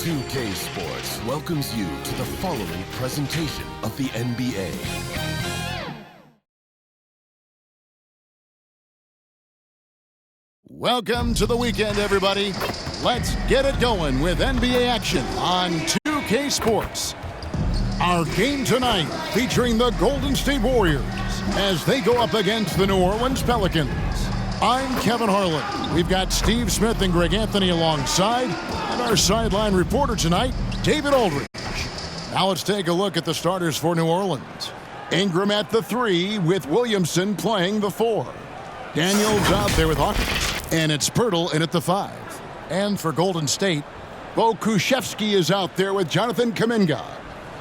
2K Sports welcomes you to the following presentation of the NBA. Welcome to the weekend, everybody. Let's get it going with NBA action on 2K Sports. Our game tonight featuring the Golden State Warriors as they go up against the New Orleans Pelicans. I'm Kevin Harlan. We've got Steve Smith and Greg Anthony alongside, and our sideline reporter tonight, David Aldridge. Now let's take a look at the starters for New Orleans. Ingram at the 3 with Williamson playing the 4. Daniels out there with Hawkins, and it's Pirtle in at the 5. And for Golden State, Bo Kushevsky is out there with Jonathan Kum'inga.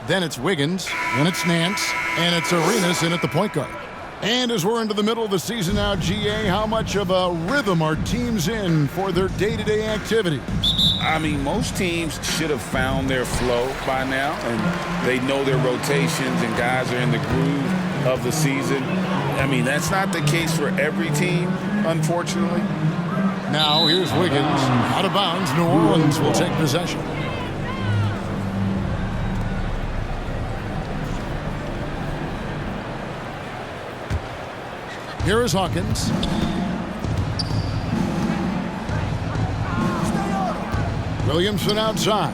Then it's Wiggins, then it's Nance, and it's Arenas in at the point guard. And as we're into the middle of the season now, GA, how much of a rhythm are teams in for their day-to-day activities? I mean, most teams should have found their flow by now, and they know their rotations and guys are in the groove of the season. I mean, that's not the case for every team, unfortunately. Now here's Wiggins. Out of bounds, New Orleans will take possession. Here is Hawkins. Williamson outside.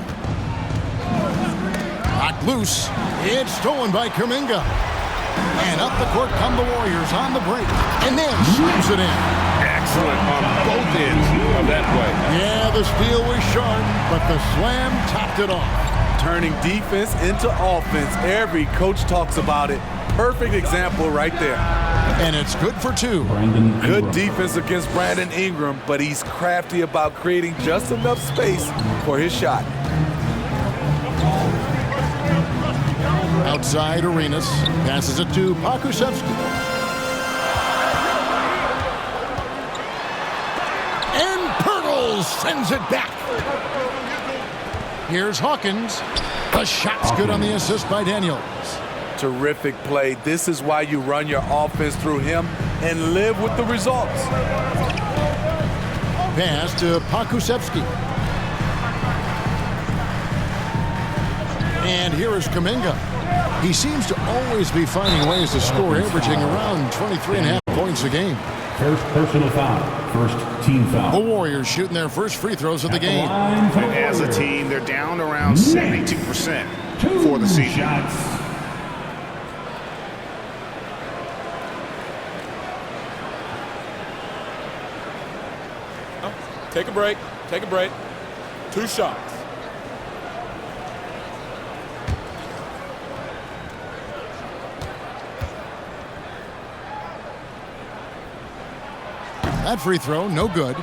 Knocked loose. It's stolen by Kum'inga. And up the court come the Warriors on the break. And then slams it in. Excellent on both ends of that play. Yeah, the steal was sharp, but the slam topped it off. Turning defense into offense. Every coach talks about it. Perfect example right there. And it's good for 2. Good defense against Brandon Ingram, but he's crafty about creating just enough space for his shot. Outside, Arenas passes it to Kushevsky. And Pirtle sends it back. Here's Hawkins. The shot's good on the assist by Daniels. Terrific play. This is why you run your offense through him and live with the results. Pass to Kushevsky. And here is Kum'inga. He seems to always be finding ways to score, averaging around 23.5 points a game. First personal foul. First team foul. The Warriors shooting their first free throws of the game. And as a team, they're down around 72% for the season. Shots. Take a break. Take a break. 2 shots. That free throw, no good.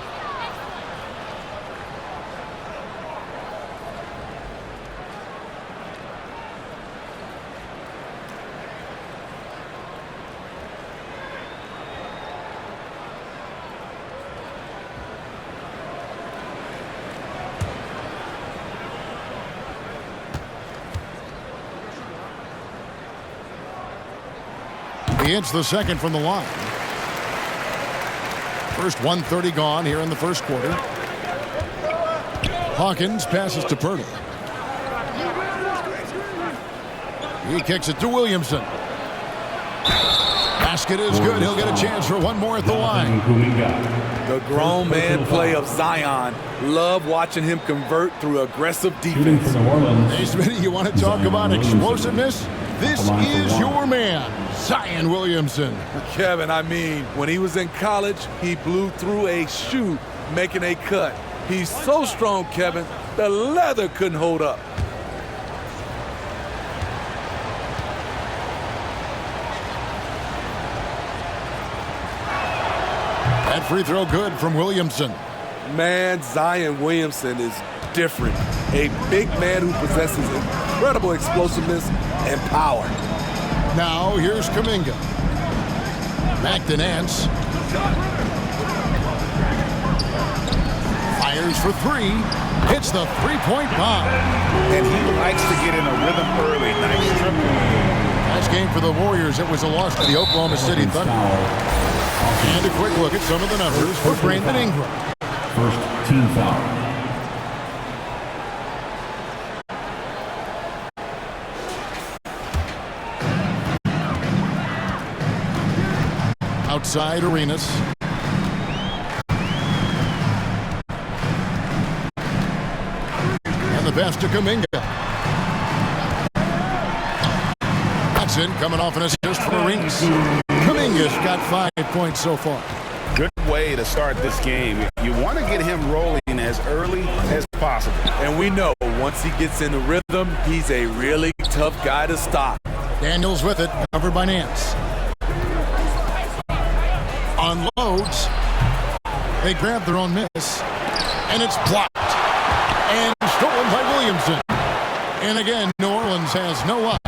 He hits the second from the line. First 1:30 gone here in the first quarter. Hawkins passes to Pirtle. He kicks it to Williamson. Basket is good. He'll get a chance for one more at the line. The grown man play of Zion. Love watching him convert through aggressive defense. Hey, Smitty, you want to talk about explosiveness? This is your man, Zion Williamson. Kevin, I mean, when he was in college, he blew through a shoe making a cut. He's so strong, Kevin, the leather couldn't hold up. That free throw good from Williamson. Man, Zion Williamson is different. A big man who possesses incredible explosiveness and power. Now here's Kum'inga. Back to Nance. Fires for 3. Hits the three-point bomb. And he likes to get in a rhythm early. Nice triple. Nice game for the Warriors. It was a loss to the Oklahoma City Thunder. And a quick look at some of the numbers for Brandon Ingram. First team foul. Outside Arenas. And the pass to Kum'inga. That's it, coming off an assist from Arenas. Kum'inga's got 5 points so far. Good way to start this game. You want to get him rolling as early as possible. And we know once he gets in the rhythm, he's a really tough guy to stop. Daniels with it, covered by Nance. Unloads. They grab their own miss. And it's blocked. And stolen by Williamson. And again, New Orleans has no up.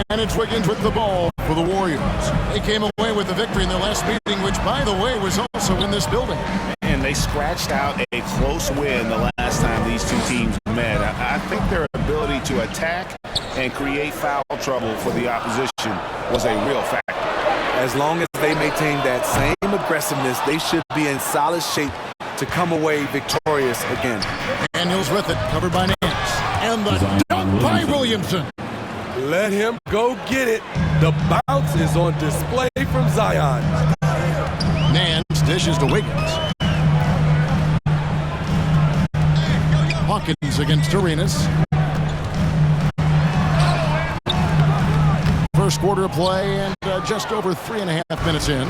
And it's Wiggins with the ball for the Warriors. They came away with a victory in their last meeting, which, by the way, was also in this building. And they scratched out a close win the last time these two teams met. I think their ability to attack and create foul trouble for the opposition was a real factor. As long as they maintain that same aggressiveness, they should be in solid shape to come away victorious again. Daniels with it, covered by Nance. And the dunk by Williamson. Let him go get it. The bounce is on display from Zion. Nance dishes to Wiggins. Hawkins against Arenas. First quarter of play and just over 3.5 minutes in.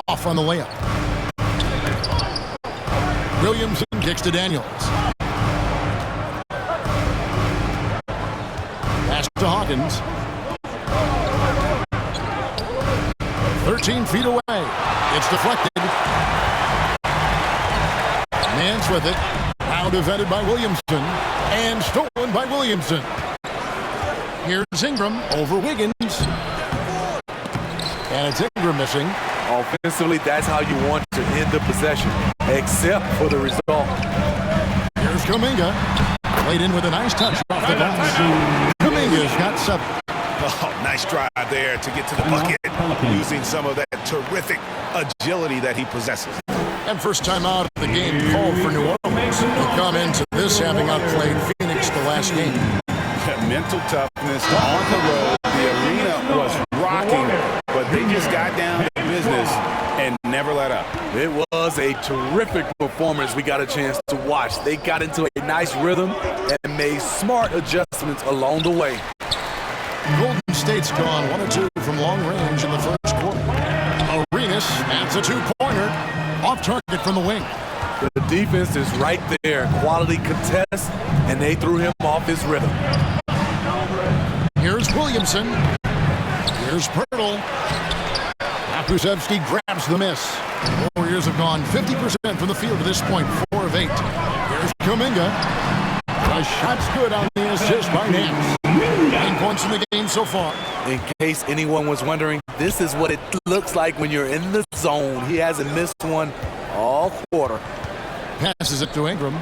Off on the layup. Williamson kicks to Daniels. Pass to Hawkins. 13 feet away. It's deflected. Nance with it. Now defended by Williamson. And stolen by Williamson. Here's Ingram over Wiggins. And it's Ingram missing. Offensively, that's how you want to end the possession, except for the result. Here's Kum'inga. Played in with a nice touch off the glass. Kum'inga's got 7. Oh, nice drive there to get to the bucket, using some of that terrific agility that he possesses. And first time out of the game called for New Orleans. We come into this having outplayed Phoenix the last game. Mental toughness on the road. The arena was rocking, but they just got down to business and never let up. It was a terrific performance we got a chance to watch. They got into a nice rhythm and made smart adjustments along the way. Golden State's gone 1 of 2 from long range in the first quarter. Arenas adds a 2-pointer. Off target from the wing. The defense is right there. Quality contest, and they threw him off his rhythm. Here's Williamson. Here's Pirtle. Akusevsky grabs the miss. Warriors have gone 50% from the field to this point, 4 of 8. Here's Kum'inga. The shot's good on the assist by Nance. 9 points in the game so far. In case anyone was wondering, this is what it looks like when you're in the zone. He hasn't missed one all quarter. Passes it to Ingram.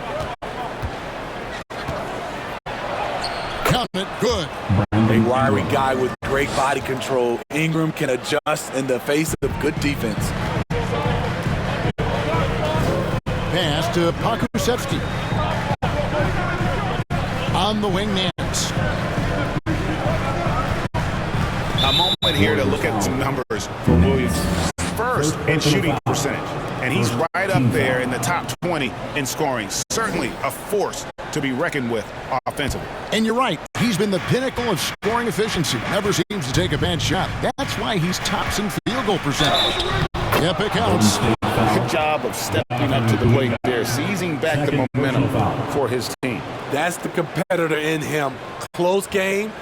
Count it, good. A wiry guy with great body control. Ingram can adjust in the face of good defense. Pass to Pakusevsky. On the wing, Nance. A moment here to look at some numbers for Williams. First in shooting percentage, and he's right up there in the top 20 in scoring. Certainly a force to be reckoned with offensively. And you're right, he's been the pinnacle of scoring efficiency. Never seems to take a bad shot. That's why he's tops in field goal percentage. Yep, it counts. Good job of stepping up to the plate there, seizing back the momentum for his team. That's the competitor in him. Close game.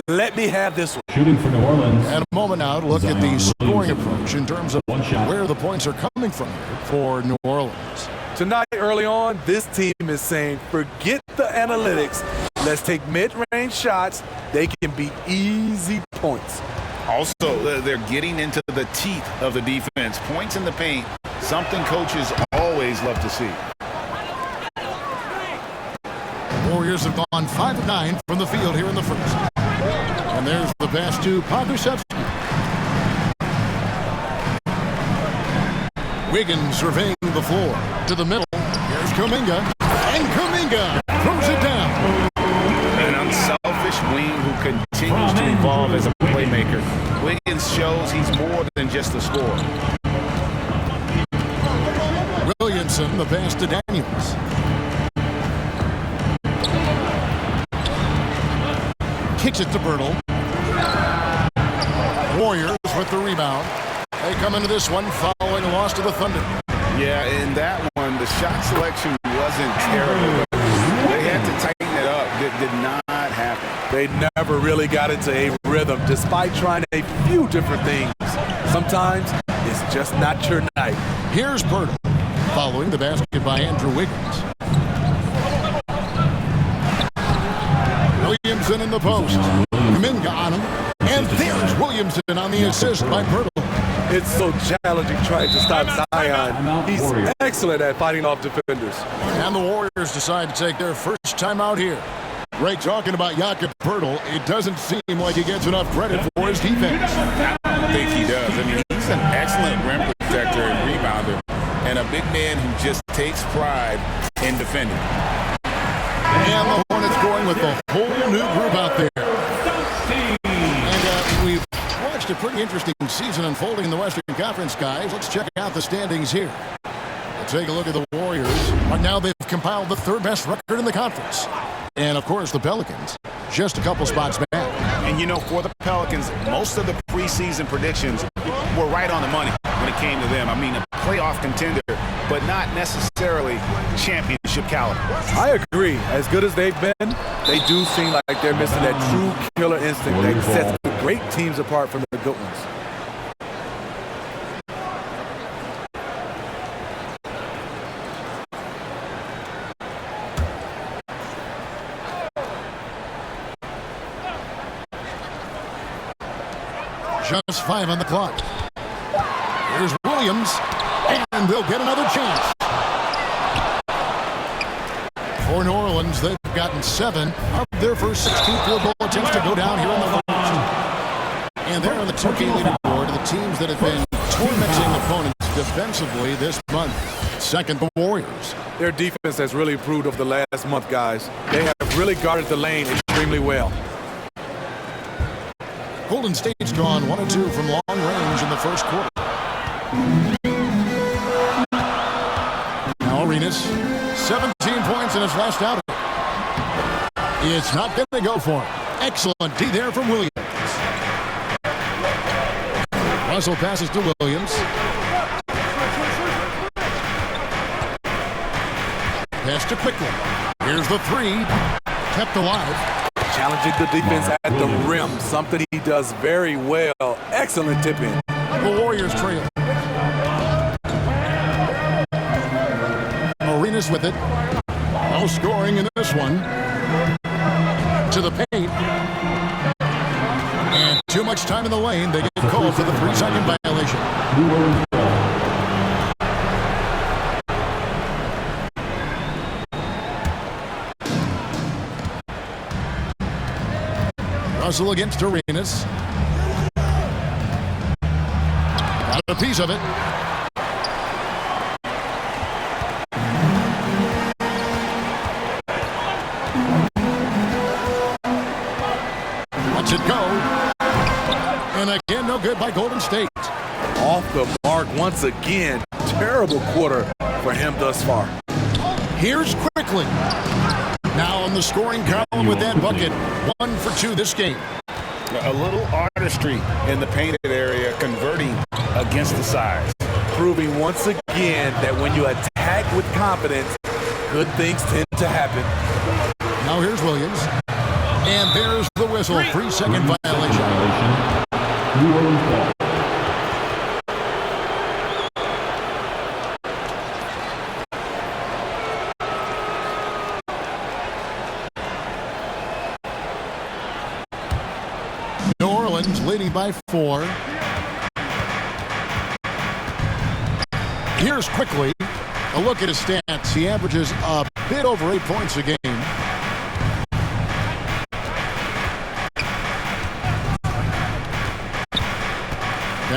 Let me have this one. Shooting for New Orleans. And a moment now to look at the scoring approach in terms of where the points are coming from here for New Orleans. Tonight, early on, this team is saying, forget the analytics. Let's take mid-range shots. They can be easy points. Also, they're getting into the teeth of the defense. Points in the paint, something coaches always love to see. Warriors have gone 5 of 9 from the field here in the first. And there's the pass to Pakusevsky. Wiggins surveying the floor to the middle. Here's Kum'inga. And Kum'inga throws it down. An unselfish wing who continues to evolve as a playmaker. Wiggins shows he's more than just a scorer. kicks it to Birtle. Warriors with the rebound. They come into this one following a loss to the Thunder. Yeah, in that one, the shot selection wasn't terrible. They had to tighten it up. It did not happen. They never really got into a rhythm, despite trying a few different things. Sometimes it's just not your night. Here's Birtle, following the basket by Andrew Wiggins. Williamson in the post. Kum'inga on him. And there's Williamson on the assist by Birtle. It's so challenging trying to stop Zion. He's excellent at fighting off defenders. And the Warriors decide to take their first time out here. Ray, talking about Jakob Birtle, it doesn't seem like he gets enough credit for his defense. I think he does. I mean, he's an excellent rim protector and rebounder, and a big man who just takes pride in defending. And the Hornets going with the whole new group out there. And we've watched a pretty interesting season unfolding in the Western Conference, guys. Let's check out the standings here. We'll take a look at the Warriors. Right now they've compiled the third best record in the conference. And, of course, the Pelicans, just a couple spots back. And, you know, for the Pelicans, most of the preseason predictions were right on the money when it came to them. I mean, a playoff contender, but not necessarily championship caliber. I agree. As good as they've been, they do seem like they're missing that true killer instinct that sets the great teams apart from the good ones. Just 5 on the clock. Here's Williams, and they'll get another chance. For New Orleans, they've gotten 7 of their first 16 field goal attempts to go down here in the West. And they're on the 2K leaderboard of the teams that have been tormenting opponents defensively this month. Second, the Warriors. Their defense has really improved over the last month, guys. They have really guarded the lane extremely well. Golden State's gone 1 of 2 from long range in the first quarter. Now Arenas, 17 points in his last outing. It's not going to go for him. Excellent D there from Williams. Russell passes to Williams. Pass to quickly. Here's the 3. Kept alive. Challenging the defense at the rim, something he does very well. Excellent tip-in. The Warriors trail. Arenas with it. No scoring in this one. To the paint. And too much time in the lane. They get called for the 3-second violation. Russell against Arenas. Got a piece of it. Lets it go. And again, no good by Golden State. Off the mark once again. Terrible quarter for him thus far. Here's Quickly. Now on the scoring column with that bucket. 1 for 2 this game. A little artistry in the painted area, converting against the size. Proving once again that when you attack with confidence, good things tend to happen. Now here's Williams. And there's the whistle. 3-second violation. New Orleans ball. New Orleans leading by 4. Here's Quickly. A look at his stats. He averages a bit over 8 points a game.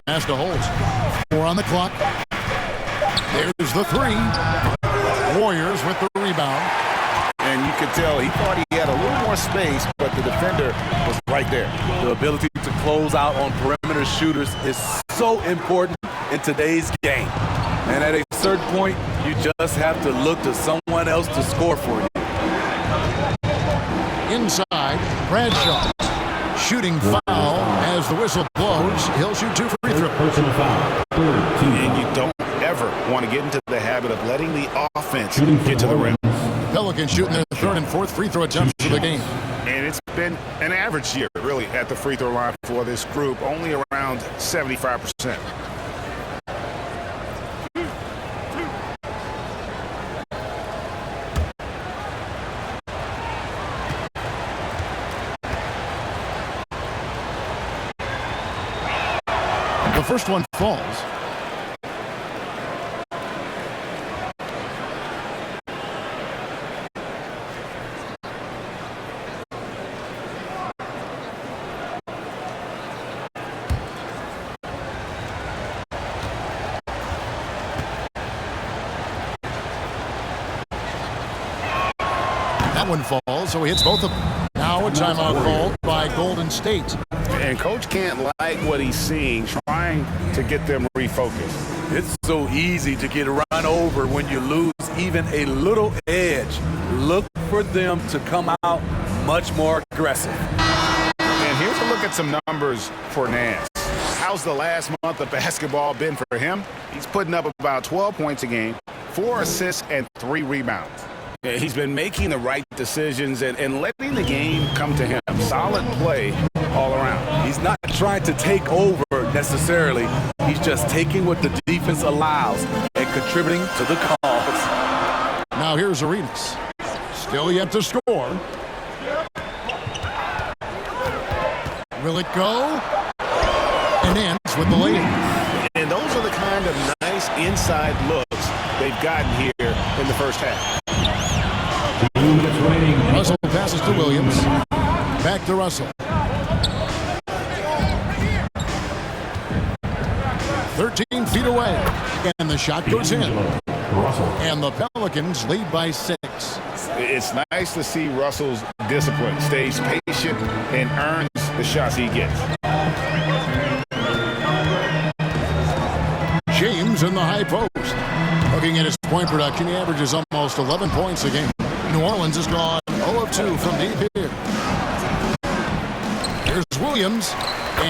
Pass to Holt. 4 on the clock. There's the 3. Warriors with the rebound. And you could tell he thought he had a little more space, but the defender was right there. The ability to close out on perimeter shooters is so important in today's game. And at a certain point, you just have to look to someone else to score for you. Inside, Bradshaw. shooting foul as the whistle blows. He'll shoot 2 free throws. Personal foul. Third team And foul. you don't ever want to get into the habit of letting the offense get to the rim. Pelicans shooting their 3rd and 4th free throw attempts of the game. And it's been an average year, really, at the free throw line for this group, only around 75%. The first one falls. That one falls, so he hits both of them. Now a timeout called by Golden State. And Coach can't like what he's seeing, trying to get them refocused. It's so easy to get run over when you lose even a little edge. Look for them to come out much more aggressive. And here's a look at some numbers for Nance. How's the last month of basketball been for him? He's putting up about 12 points a game, 4 assists, and 3 rebounds. He's been making the right decisions and letting the game come to him. Solid play all around. He's not trying to take over necessarily. He's just taking what the defense allows and contributing to the cause. Now here's Arenas. Still yet to score. Will it go? And ends with the layup. And those are the kind of nice inside looks they've gotten here in the first half. 2 minutes remaining. Russell passes to Williams. Back to Russell. 13 feet away. And the shot goes in. Russell. And the Pelicans lead by 6. It's nice to see Russell's discipline, stays patient, and earns the shots he gets. James in the high post. Looking at his point production, he averages almost 11 points a game. New Orleans has gone 0 of 2 from deep here. Here's Williams,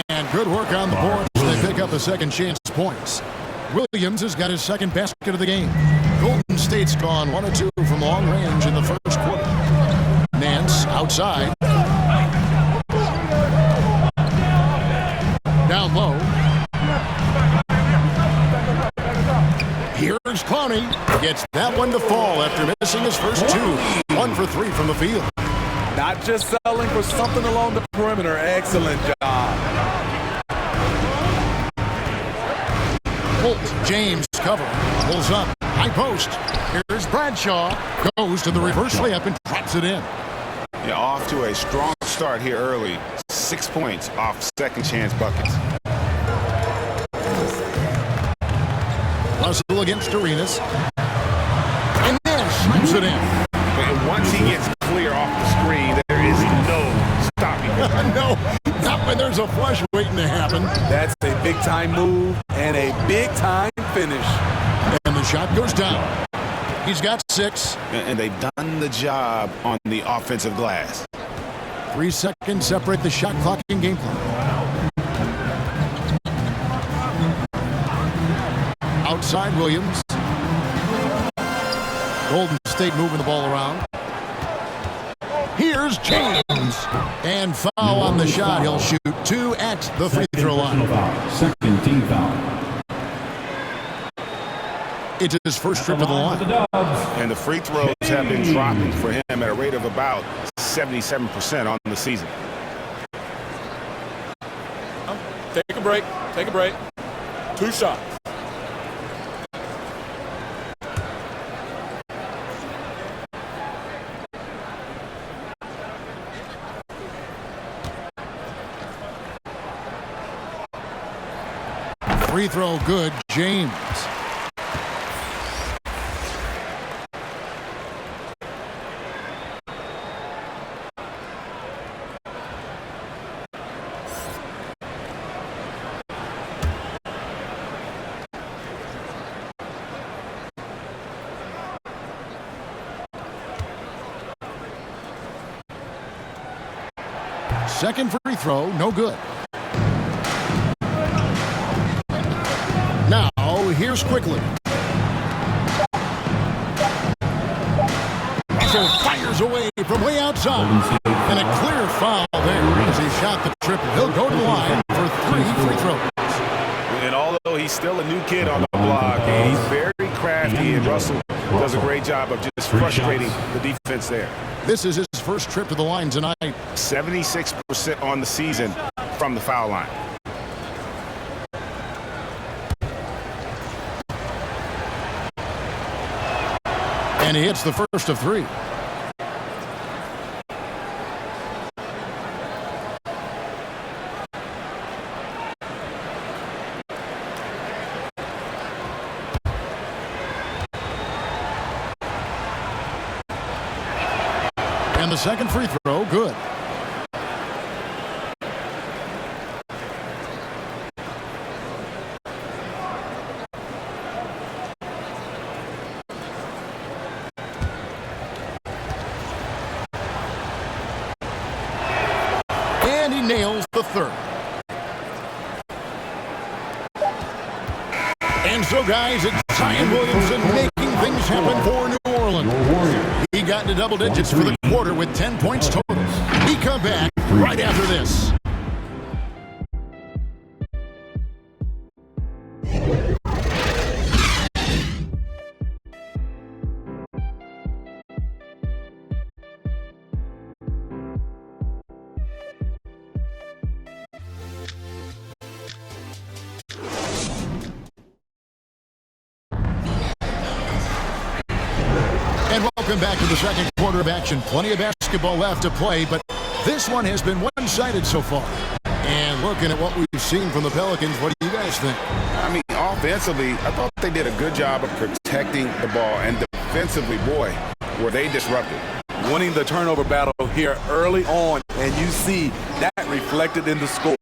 and good work on the boards. They pick up the second chance points. Williams has got his second basket of the game. Golden State's gone 1 of 2 from long range in the first quarter. Nance outside. Down low. Here's Clowney. Gets that one to fall after missing his first 2. 1 for 3 from the field. Not just settling for something along the perimeter. Excellent job. Holt, James cover. Pulls up. High post. Here's Bradshaw. Goes to the reverse layup and traps it in. Yeah, off to a strong start here early. 6 points off second chance buckets. Russell against Arenas. And then slaps it in. But once he gets clear off the screen, there is no stopping him. No, not when there's a flush waiting to happen. That's a big-time move and a big-time finish. And the shot goes down. He's got 6. And they've done the job on the offensive glass. 3 seconds separate the shot clock and game clock. Outside Williams. Golden State moving the ball around. Here's James. And foul on the shot. He'll shoot 2 at the free throw line. Second team foul. It's his first trip to the line. And the free throws have been dropping for him at a rate of about 77% on the season. Take a break. Take a break. 2 shots. Free throw good, James. Second free free throw, no good. Now, here's Quickly. Russell fires away from way outside. And a clear foul there as he shot the triple. He'll go to the line for 3 free throws. And although he's still a new kid on the block, he's very crafty, and Russell does a great job of just frustrating the defense there. This is his first trip to the line tonight. 76% on the season from the foul line. And he hits the first of 3. And the second free throw, good. And he nails the third. And so, guys, it's Zion Williamson making things happen for New Orleans. He got into double digits for the quarter with 10 points total. We come back right after this. And welcome back to the second quarter of action. Plenty of basketball left to play, but this one has been one-sided so far. And looking at what we've seen from the Pelicans, what do you guys think? I mean, offensively, I thought they did a good job of protecting the ball. And defensively, boy, were they disruptive. Winning the turnover battle here early on, and you see that reflected in the score.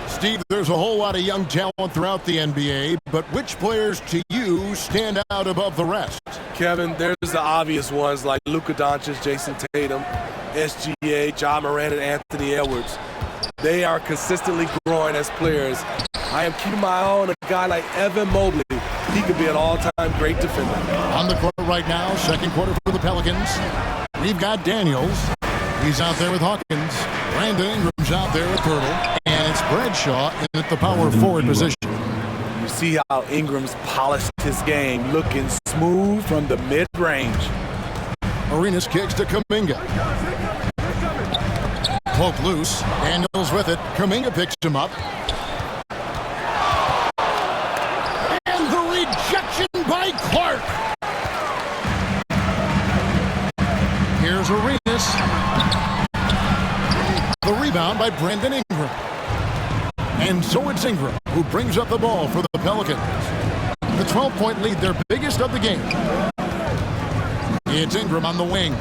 Steve, there's a whole lot of young talent throughout the NBA, but which players to you stand out above the rest? Kevin, there's the obvious ones like Luka Doncic, Jason Tatum, SGA, John Moran, and Anthony Edwards. They are consistently growing as players. I am keeping my eye on a guy like Evan Mobley. He could be an all-time great defender. On the court right now, second quarter for the Pelicans. We've got Daniels. He's out there with Hawkins. Brandon Ingram's out there with Pirtle. And it's Bradshaw at the power forward position. You see how Ingram's polished his game, looking smooth from the mid-range. Arenas kicks to Kum'inga. Poke loose. Daniels with it. Kum'inga picks him up. And the rejection by Clark. Here's Arenas. The rebound by Brandon Ingram. And so it's Ingram who brings up the ball for the Pelicans. The 12-point lead, their biggest of the game. It's Ingram on the wing.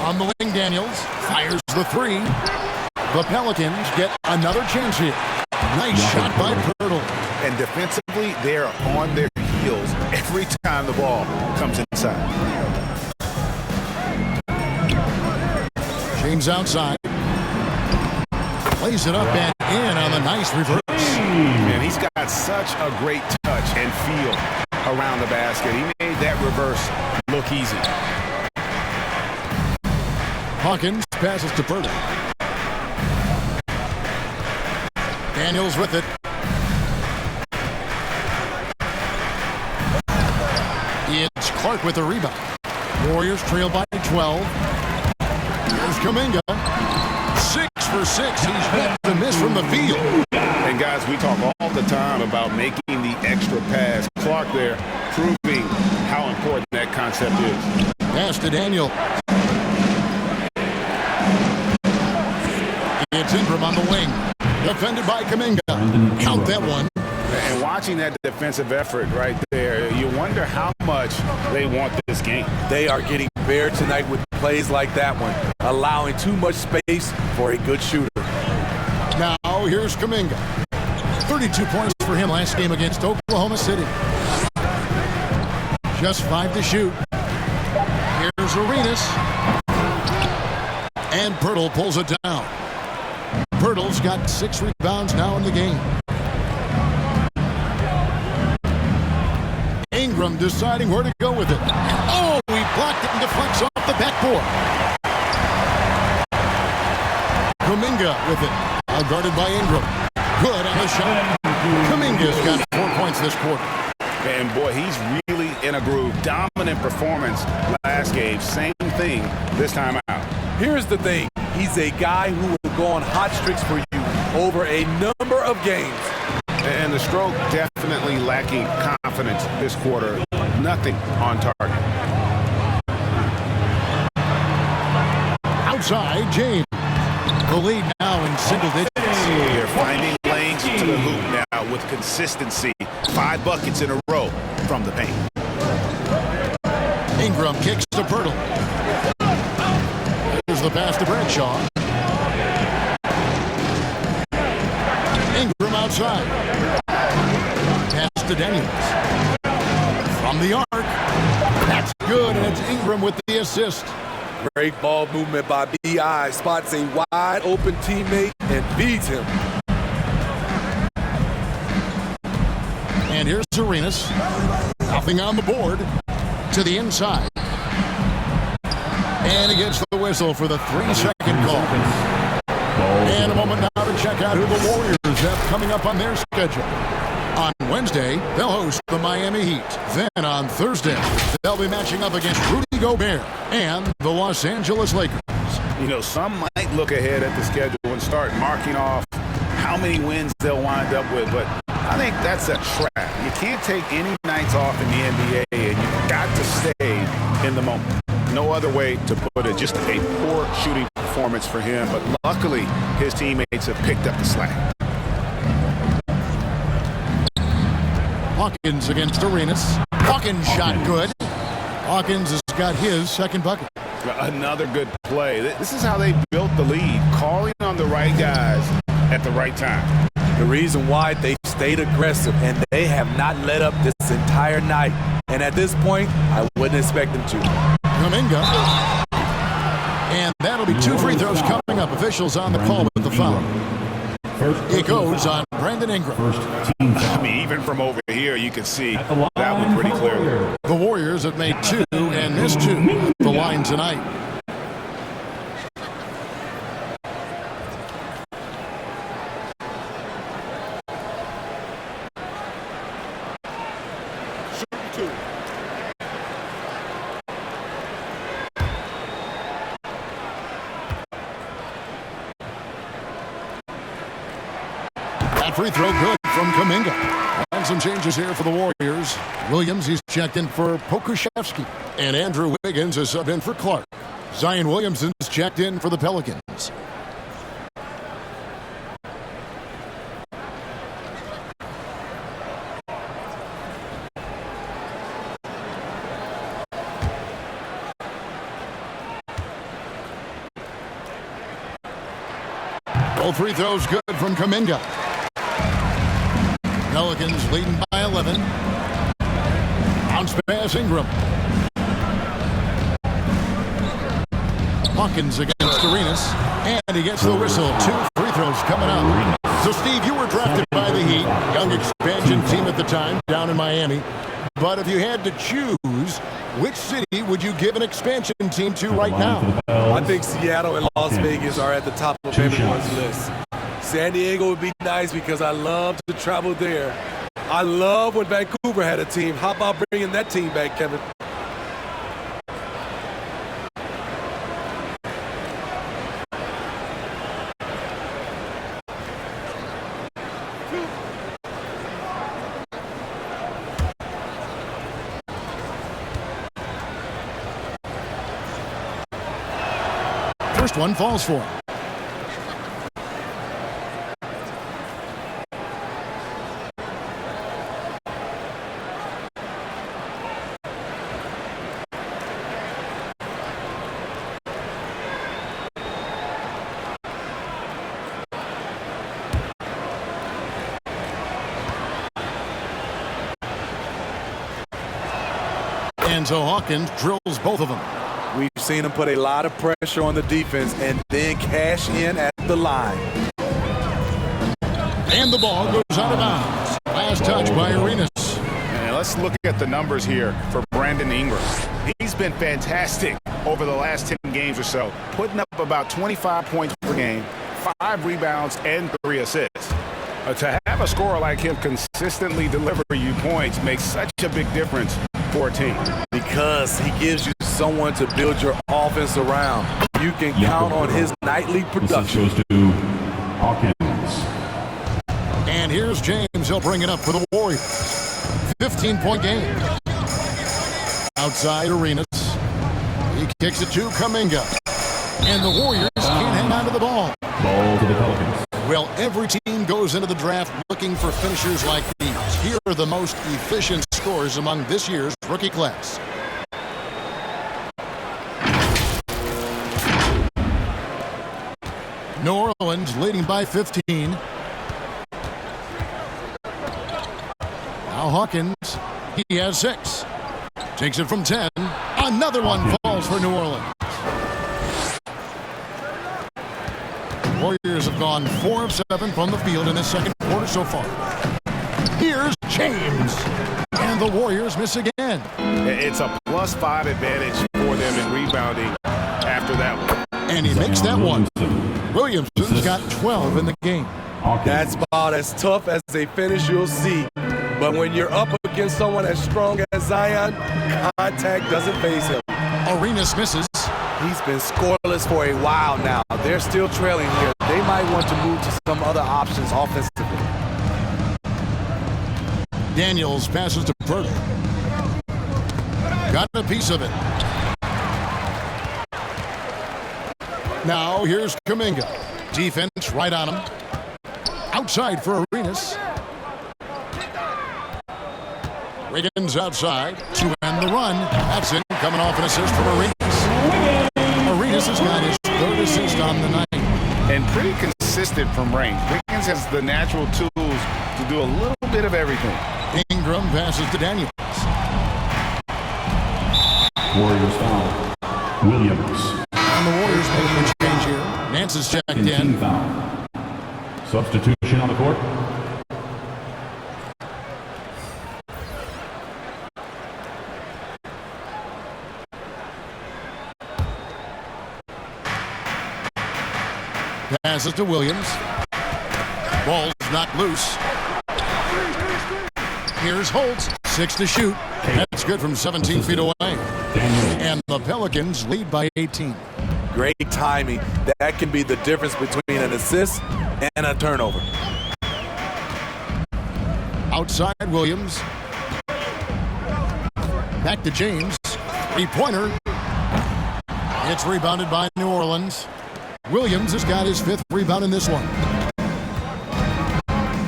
On the wing, Daniels fires the 3. The Pelicans get another chance here. Nice shot by Pirtle. And defensively, they're on their heels every time the ball comes inside. James outside. Plays it up and in on the nice reverse. Man, he's got such a great touch and feel around the basket. He made that reverse look easy. Hawkins passes to Pirtle. Daniels with it. It's Clark with the rebound. Warriors trail by 12. Here's Kum'inga. 6 for 6. He's yet to miss from the field. And guys, we talk all the time about making the extra pass. Clark there proving how important that concept is. Pass to Daniel. It's Ingram on the wing. Defended by Kum'inga. Count that one. And watching that defensive effort right there, you wonder how much they want this game. They are getting bare tonight with plays like that one, allowing too much space for a good shooter. Now here's Kum'inga. 32 points for him last game against Oklahoma City. Just 5 to shoot. Here's Arenas. And Pirtle pulls it down. Pirtle's got 6 rebounds now in the game. Ingram deciding where to go with it. Oh, he blocked it and deflects off the backboard. Kum'inga with it. Guarded by Ingram. Good on the shot. Kum'inga's got 4 points this quarter. And boy, he's really in a groove. Dominant performance last game. Same thing this time out. Here's the thing. He's a guy who will go on hot streaks for you over a number of games. And the stroke definitely lacking confidence this quarter. Nothing on target. Outside, James. The lead now in single digits. They're finding lanes to the hoop now with consistency. 5 buckets in a row from the paint. Ingram kicks to Pirtle. Here's the pass to Bradshaw. Ingram outside. Pass to Daniels. From the arc. That's good, and it's Ingram with the assist. Great ball movement by B.I. Spots a wide open teammate and beats him. And here's Arenas. Nothing on the board. To the inside. And he gets the whistle for the 3-second call. And a moment now to check out who the Warriors have coming up on their schedule. On Wednesday, they'll host the Miami Heat. Then on Thursday, they'll be matching up against Rudy Gobert and the Los Angeles Lakers. You know, some might look ahead at the schedule and start marking off how many wins they'll wind up with, but I think that's a trap. You can't take any nights off in the NBA, and you've got to stay in the moment. No other way to put it. Just a poor shooting performance for him, but luckily his teammates have picked up the slack. Hawkins against Arenas. Hawkins shot good. Hawkins has got his second bucket. Another good play. This is how they built the lead, calling on the right guys at the right time. The reason why they stayed aggressive, and they have not let up this entire night. And at this point, I wouldn't expect them to. Kum'inga. And that'll be 2 free throws coming up. Officials on the call with the foul. It goes on Brandon Ingram. I mean, even from over here, you can see that one pretty clearly. The Warriors have made 2 and missed 2. The line tonight. That free throw good from Kum'inga. And some changes here for the Warriors. Williams, he's checked in for Pokuševski. And Andrew Wiggins is subbed in for Clark. Zion Williamson's checked in for the Pelicans. Both free throws good from Kum'inga. Pelicans leading by 11. Bounce pass Ingram. Hawkins against Arenas. And he gets the whistle. 2 free throws coming up. So, Steve, you were drafted by the Heat, young expansion team at the time, down in Miami. But if you had to choose, which city would you give an expansion team to right now? I think Seattle and Las Vegas are at the top of everyone's list. San Diego would be nice because I love to travel there. I love when Vancouver had a team. How about bringing that team back, Kevin? First one falls for him. And so Hawkins drills both of them. We've seen him put a lot of pressure on the defense and then cash in at the line. And the ball goes out of bounds. Last touch by Arenas. And let's look at the numbers here for Brandon Ingram. He's been fantastic over the last 10 games or so, putting up about 25 points per game, 5 rebounds, and 3 assists. To have a scorer like him consistently deliver you points makes such a big difference for a team. Because he gives you someone to build your offense around. You can count on his nightly production. This goes to Hawkins. And here's James. He'll bring it up for the Warriors. 15-point game. Outside Arenas. He kicks it to Kum'inga. And the Warriors can't hang on to the ball. Ball to the Pelicans. Well, every team goes into the draft looking for finishers like these. Here are the most efficient scorers among this year's rookie class. New Orleans leading by 15. Now Hawkins, he has 6. Takes it from 10. Another one falls for New Orleans. Warriors have gone 4 of 7 from the field in the second quarter so far. Here's James. And the Warriors miss again. It's a +5 advantage for them in rebounding after that one. And he makes that one. Williamson's got 12 in the game. That's about as tough as a finish you'll see. But when you're up against someone as strong as Zion, contact doesn't faze him. Arenas misses. He's been scoreless for a while now. They're still trailing here. They might want to move to some other options offensively. Daniels passes to Purdy. Got a piece of it. Now here's Kum'inga. Defense right on him. Outside for Arenas. Wiggins outside to end the run. That's it. Coming off an assist from Arenas. Arenas has got his 3rd assist on the night. And pretty consistent from range. Wiggins has the natural tools to do a little bit of everything. Ingram passes to Daniels. Warriors foul. Williams. And the Warriors making a change here. Nance is checked And team in. foul. Substitution on the court. Passes to Williams. Ball's knocked loose. Here's Holtz. 6 to shoot. That's good from 17 feet away. And the Pelicans lead by 18. Great timing. That can be the difference between an assist and a turnover. Outside Williams. Back to James. 3-pointer. It's rebounded by New Orleans. Williams has got his 5th rebound in this one.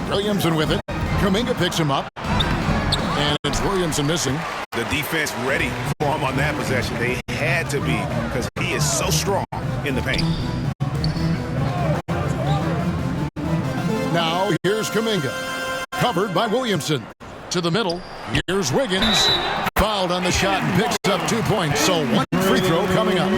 Williamson with it. Kum'inga picks him up. And it's Williamson missing. The defense ready for him on that possession. They had to be because he is so strong in the paint. Now here's Kum'inga. Covered by Williamson. To the middle. Here's Wiggins. Fouled on the shot and picks up 2 points. So 1 free throw coming up.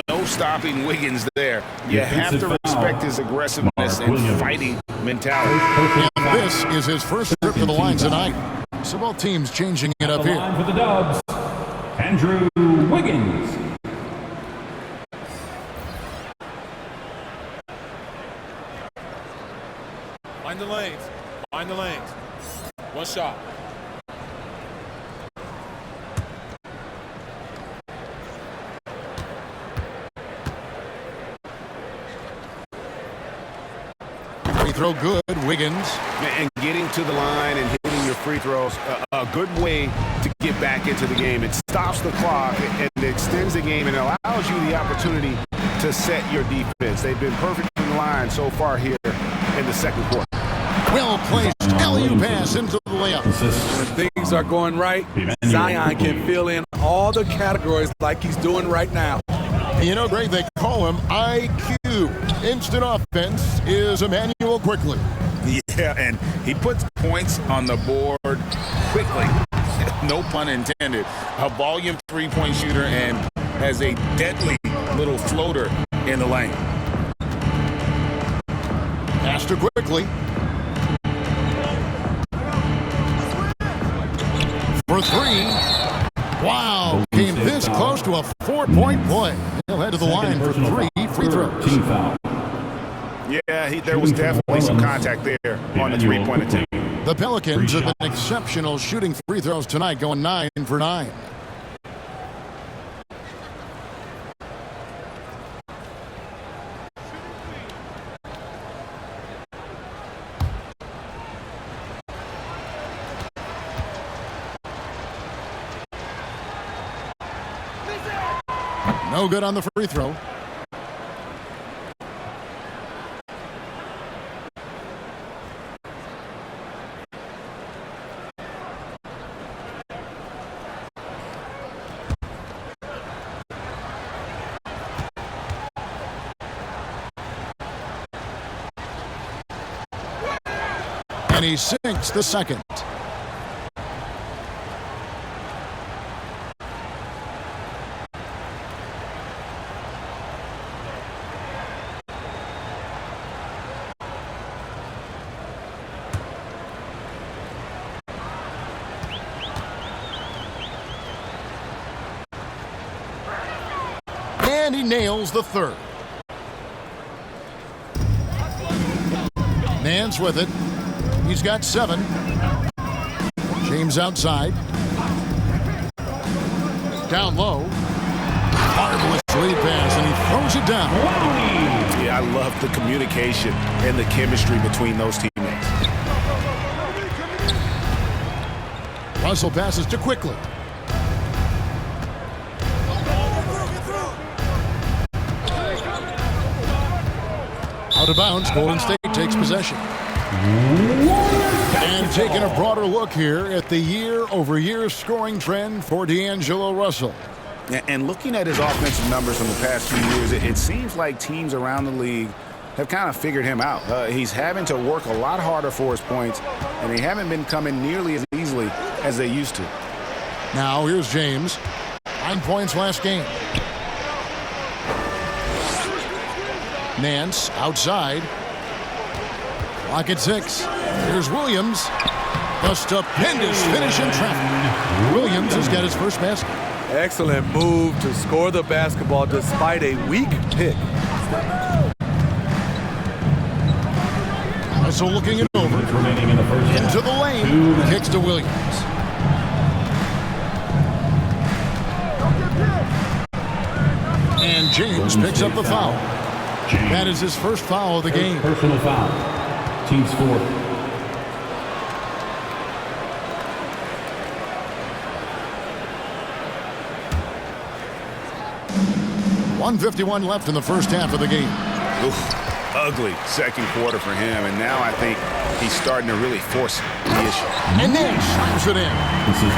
No stopping Wiggins there. You have to respect his aggressiveness and fighting mentality. And this is his first trip to the line tonight. So both teams changing it up The here. line for the Dubs. Andrew Wiggins. Find the lanes. Find the lanes. 1 shot. Free throw good, Wiggins. And getting to the line and hitting your free throws, a good way to get back into the game. It stops the clock and extends the game and allows you the opportunity to set your defense. They've been perfect in the line so far here in the second quarter. Well placed. Alley-oop pass into the layup. When things are going right, Zion can fill in all the categories like he's doing right now. You know, Greg, they call him IQ. Instant offense is Emmanuel quickly. Yeah, and he puts points on the board quickly. No pun intended. A volume 3-point shooter, and has a deadly little floater in the lane. Pass to quickly. For three. Wow. Came this close to a 4-point play. He'll head to the line for 3 free throws. Team foul. Yeah, there was definitely some contact there on the three-point attempt. The Pelicans have been exceptional shooting free throws tonight, going 9 for 9. No good on the free throw. And he sinks the second. And he nails the third. Nance with it. He's got 7. James outside. Down low. Marvelous lead pass, and he throws it down. Yeah, I love the communication and the chemistry between those teammates. Russell passes to quickly. Out of bounds, Golden State takes possession. And taking a broader look here at the year-over-year scoring trend for D'Angelo Russell. And looking at his offensive numbers from the past few years, it seems like teams around the league have kind of figured him out. He's having to work a lot harder for his points, and they haven't been coming nearly as easily as they used to. Now here's James. 9 points last game. Nance outside. Clock at 6. Here's Williams. The stupendous finish in traffic. Williams has got his first basket. Excellent move to score the basketball despite a weak pick. Russell looking it over. Into the lane. Kicks to Williams. And James picks up the foul. That is his first foul of the game. Personal foul. Team score. 1:51 left in the first half of the game. Oof, ugly second quarter for him, and now I think he's starting to really force the issue. And then slams it in.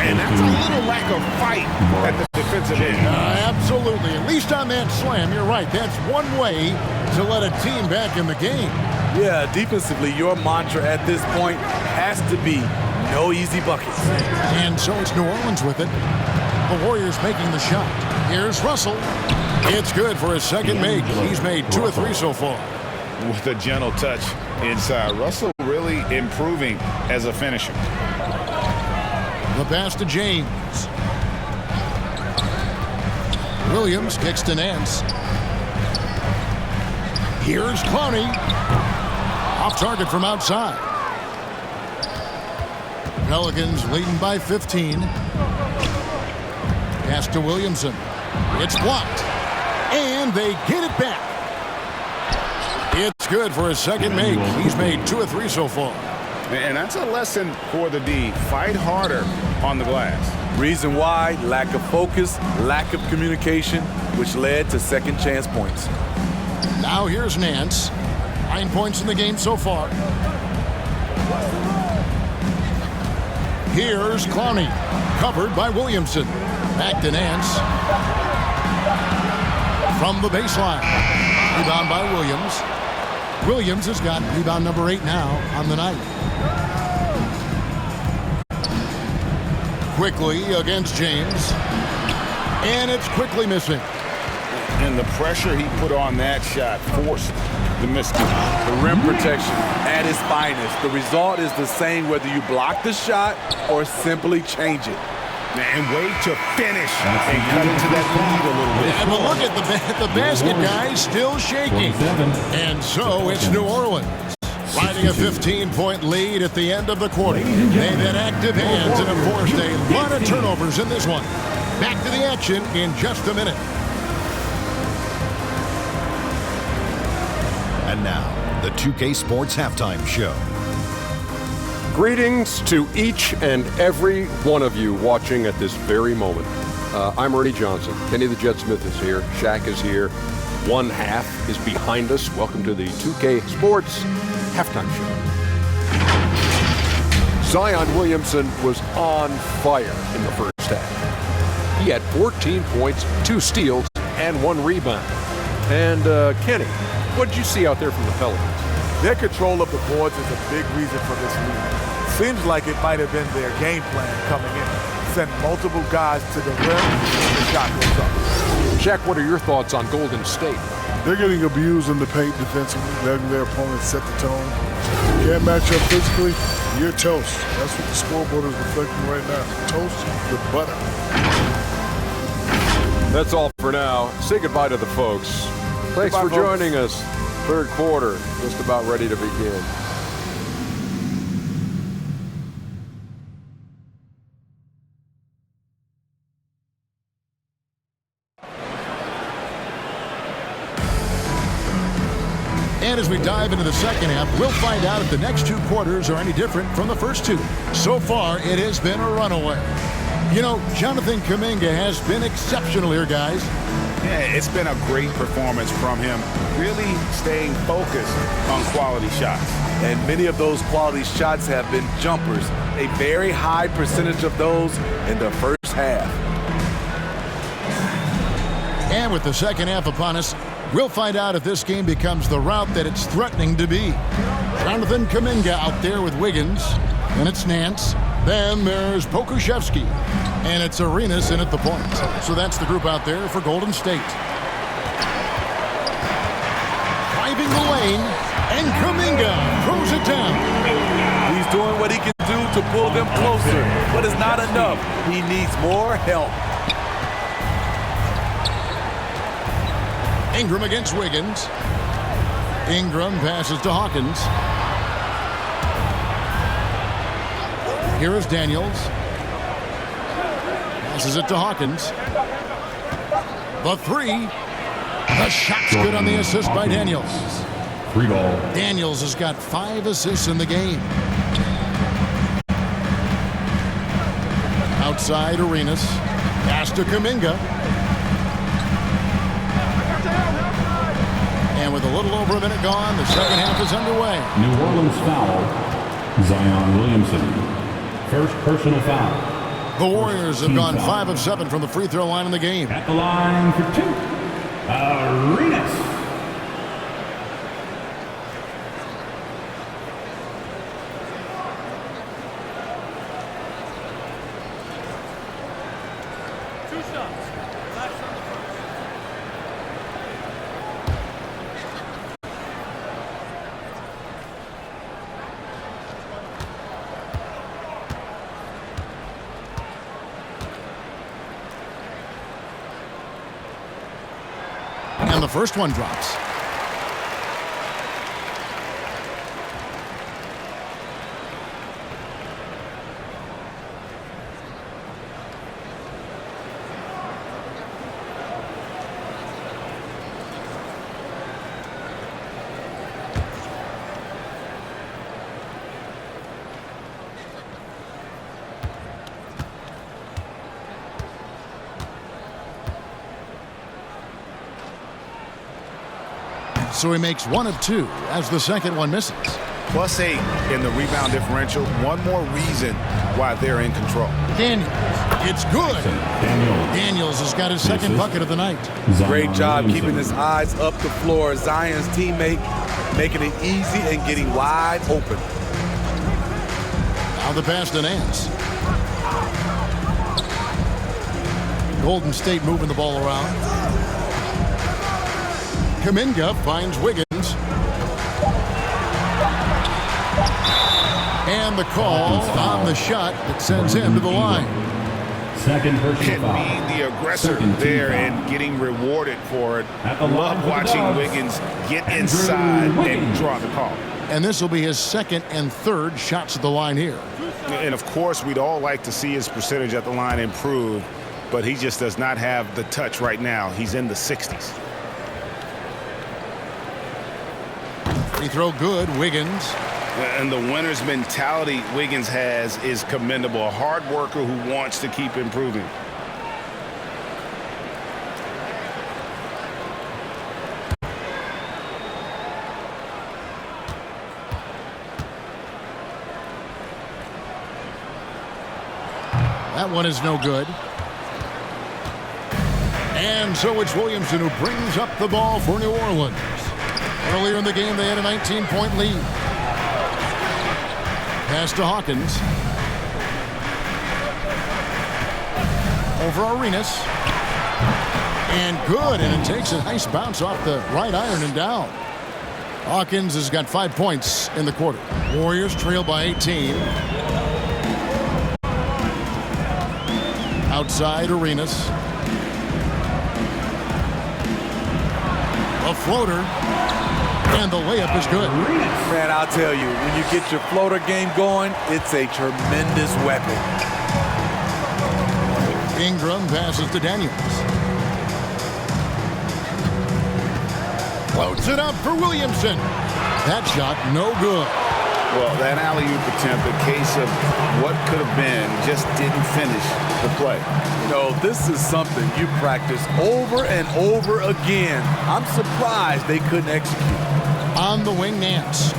And that's a little lack of fight at the defensive end. Absolutely. At least on that slam, you're right. That's one way to let a team back in the game. Yeah, defensively, your mantra at this point has to be no easy buckets. And so it's New Orleans with it. The Warriors making the shot. Here's Russell. It's good for his second make. He's made 2 of 3 so far. With a gentle touch inside. Russell really improving as a finisher. The pass to James. Williams kicks to Nance. Here's Clowney. Off target from outside. Pelicans leading by 15. Pass to Williamson. It's blocked. And they get it back. It's good for his second make. He's made 2 of 3 so far. And that's a lesson for the D. Fight harder on the glass. Reason why? Lack of focus, lack of communication, which led to second chance points. Now here's Nance. 9 points in the game so far. Here's Clowney. Covered by Williamson. Back to Nance. From the baseline. Rebound by Williams. Williams has got rebound number 8 now on the night. Quickly against James. And it's quickly missing. And the pressure he put on that shot forced the miscue. The rim protection at its finest. The result is the same whether you block the shot or simply change it. And wait to finish and cut into that lead a little bit. And look at the basket, guys, still shaking. And so it's New Orleans riding a 15-point lead at the end of the quarter. They've had active hands and have forced a lot of turnovers in this one. Back to the action in just a minute. And now, the 2K Sports Halftime Show. Greetings to each and every one of you watching at this very moment. I'm Ernie Johnson. Kenny the Jet Smith is here. Shaq is here. One half is behind us. Welcome to the 2K Sports Halftime Show. Zion Williamson was on fire in the first half. He had 14 points, 2 steals, and 1 rebound. And Kenny, what did you see out there from the Pelicans? Their control of the boards is a big reason for this lead. Seems like it might have been their game plan coming in. Send multiple guys to the rim and the shot goes up. Shaq, what are your thoughts on Golden State? They're getting abused in the paint defensively, letting their opponents set the tone. You can't match up physically, you're toast. That's what the scoreboard is reflecting right now. Toast with butter. That's all for now. Say goodbye to the folks. Thanks for joining us. Third quarter, just about ready to begin. And as we dive into the second half, we'll find out if the next 2 quarters are any different from the first 2. So far, it has been a runaway. You know, Jonathan Kum'inga has been exceptional here, guys. Yeah, it's been a great performance from him, really staying focused on quality shots. And many of those quality shots have been jumpers. A very high percentage of those in the first half. And with the second half upon us, we'll find out if this game becomes the route that it's threatening to be. Jonathan Kum'inga out there with Wiggins, and it's Nance. Then there's Pokuševski, and it's Arenas in at the point. So that's the group out there for Golden State. Driving the lane, and Kum'inga throws it down. He's doing what he can do to pull them closer, but it's not enough. He needs more help. Ingram against Wiggins. Ingram passes to Hawkins. Here is Daniels. Passes it to Hawkins. The 3. The shot's good on the assist by Daniels. 3 ball. Daniels has got 5 assists in the game. Outside Arenas. Pass to Kum'inga. And with a little over a minute gone, the second half is underway. New Orleans foul. Zion Williamson. First personal foul. The Warriors have gone 5 of 7 from the free throw line in the game. At the line for 2. Arenas. And the first one drops. So he makes 1 of 2 as the second one misses. +8 in the rebound differential. One more reason why they're in control. Daniels, it's good. Daniels has got his second bucket of the night. Great job keeping his eyes up the floor. Zion's teammate making it easy and getting wide open. Now the pass to Nance. Golden State moving the ball around. Kum'inga finds Wiggins. And the call on the shot that sends him to the line. Second personal foul. And being the aggressor there and getting rewarded for it. Love watching Wiggins get inside and draw the call. And this will be his second and third shots at the line here. And of course, we'd all like to see his percentage at the line improve, but he just does not have the touch right now. He's in the 60s. Free throw good, Wiggins. And the winner's mentality Wiggins has is commendable. A hard worker who wants to keep improving. That one is no good. And so it's Williamson who brings up the ball for New Orleans. Earlier in the game, they had a 19-point lead. Pass to Hawkins. Over Arenas. And good, and it takes a nice bounce off the right iron and down. Hawkins has got 5 points in the quarter. Warriors trail by 18. Outside, Arenas. A floater. And the layup is good. Man, I'll tell you, when you get your floater game going, it's a tremendous weapon. Ingram passes to Daniels. Floats it up for Williamson. That shot, no good. Well, that alley-oop attempt, a case of what could have been, just didn't finish the play. You know, this is something you practice over and over again. I'm surprised they couldn't execute. On the wing, Nance.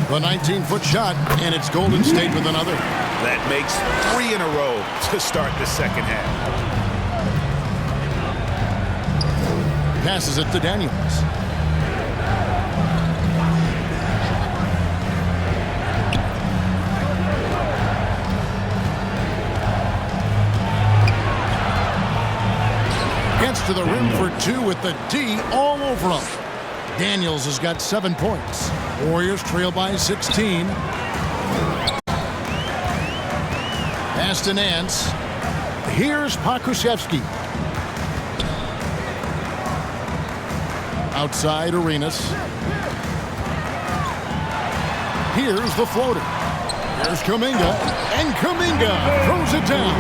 The 19-foot shot, and it's Golden State with another. That makes 3 in a row to start the second half. Passes it to Daniels. Gets to the rim for 2 with the D all over him. Daniels has got 7 points. Warriors trail by 16. Pass to Nance. Here's Pokusevski. Outside, Arenas. Here's the floater. Here's Kum'inga. And Kum'inga throws it down.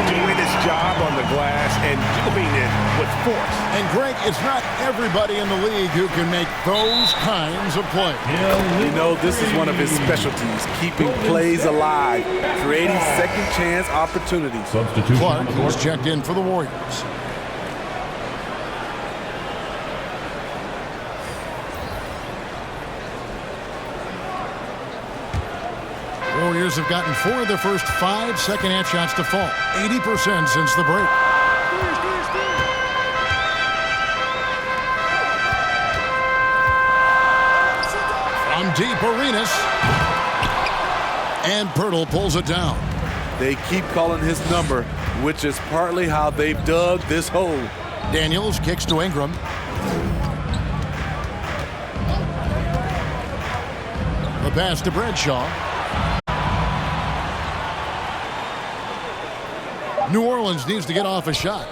Doing his job on the glass and doing it with force. And Greg, it's not everybody in the league who can make those kinds of plays. You know, this is one of his specialties, keeping plays alive, creating second chance opportunities. Clark was checked in for the Warriors. Warriors have gotten 4 of their first 5 second-half shots to fall. 80% since the break. From deep, Arenas. And Pirtle pulls it down. They keep calling his number, which is partly how they've dug this hole. Daniels kicks to Ingram. The pass to Bradshaw. New Orleans needs to get off a shot.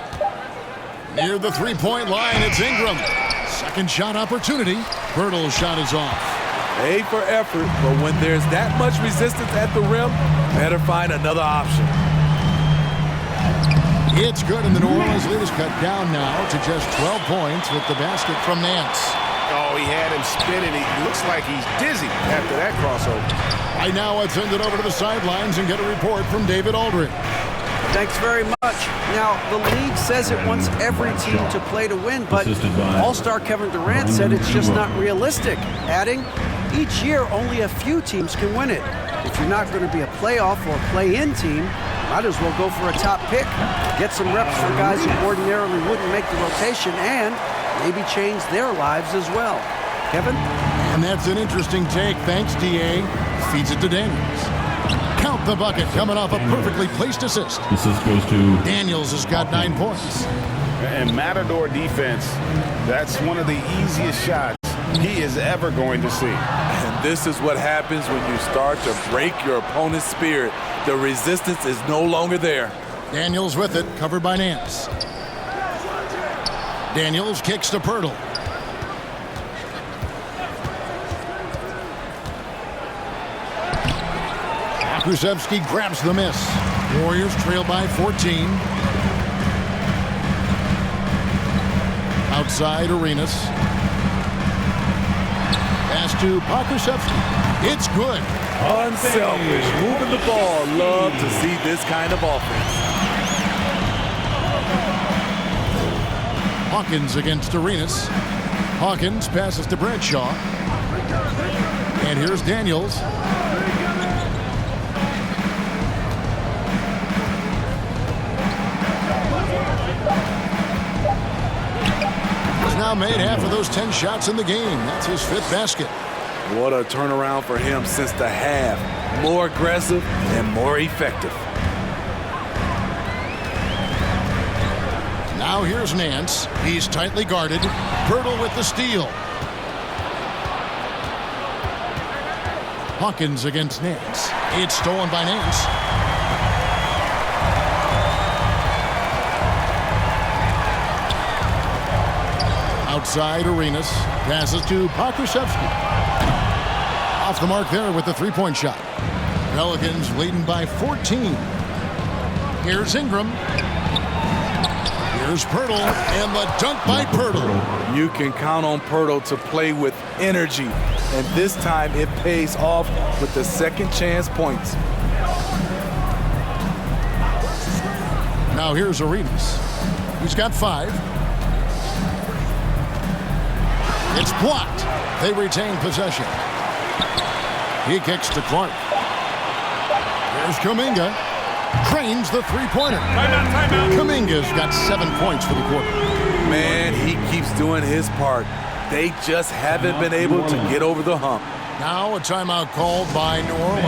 Near the three-point line, it's Ingram. Second shot opportunity. Pirtle's shot is off. A for effort, but when there's that much resistance at the rim, better find another option. It's good, and the New Orleans lead is cut down now to just 12 points with the basket from Nance. Oh, he had him spinning. He looks like he's dizzy after that crossover. Right now, let's send it over to the sidelines and get a report from David Aldridge. Thanks very much. Now, the league says it wants every team to play to win, but All-Star Kevin Durant said it's just not realistic, adding, each year only a few teams can win it. If you're not going to be a playoff or play-in team, might as well go for a top pick, get some reps for guys who ordinarily wouldn't make the rotation, and maybe change their lives as well. Kevin? And that's an interesting take. Thanks, D.A. Feeds it to Daniels. Count the bucket coming off a perfectly placed assist. Assist goes to Daniels has got 9 points. And Matador defense, that's one of the easiest shots he is ever going to see. And this is what happens when you start to break your opponent's spirit. The resistance is no longer there. Daniels with it, covered by Nance. Daniels kicks to Pirtle. Krusevsky grabs the miss. Warriors trail by 14. Outside Arenas. Pass to Krusevsky. It's good. Unselfish, moving the ball. Love to see this kind of offense. Hawkins against Arenas. Hawkins passes to Bradshaw. And here's Daniels. He's now made half of those 10 shots in the game. That's his 5th basket. What a turnaround for him since the half. More aggressive and more effective. Now here's Nance. He's tightly guarded. Pirtle with the steal. Hawkins against Nance. It's stolen by Nance. Outside Arenas. Passes to Krusevsky. Off the mark there with the 3-point shot. Pelicans leading by 14. Here's Ingram. Here's Pirtle, and the dunk by Pirtle. You can count on Pirtle to play with energy, and this time it pays off with the second chance points. Now here's Arenas. He's got 5. It's blocked. They retain possession. He kicks to Clark. Here's Kum'inga. Cranes the 3-pointer. Timeout. Kum'inga's got 7 points for the quarter. Man, he keeps doing his part. They just haven't been able to get over the hump. Now a timeout called by New Orleans.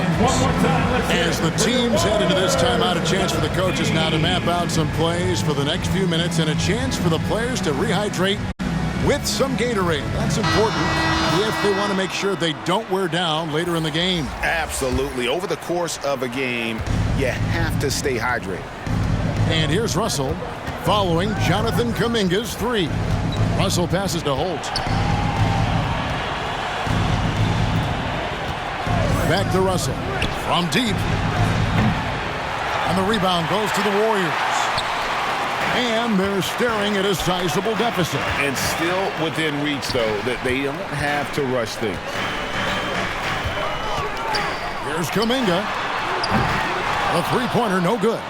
As the teams head into this timeout, a chance for the coaches now to map out some plays for the next few minutes and a chance for the players to rehydrate with some Gatorade. That's important if they want to make sure they don't wear down later in the game. Absolutely. Over the course of a game, you have to stay hydrated. And here's Russell following Jonathan Kum'inga's 3. Russell passes to Holt. Back to Russell from deep. And the rebound goes to the Warriors. And they're staring at a sizable deficit. And still within reach, though, that they don't have to rush things. Here's Kum'inga. A 3-pointer, no good.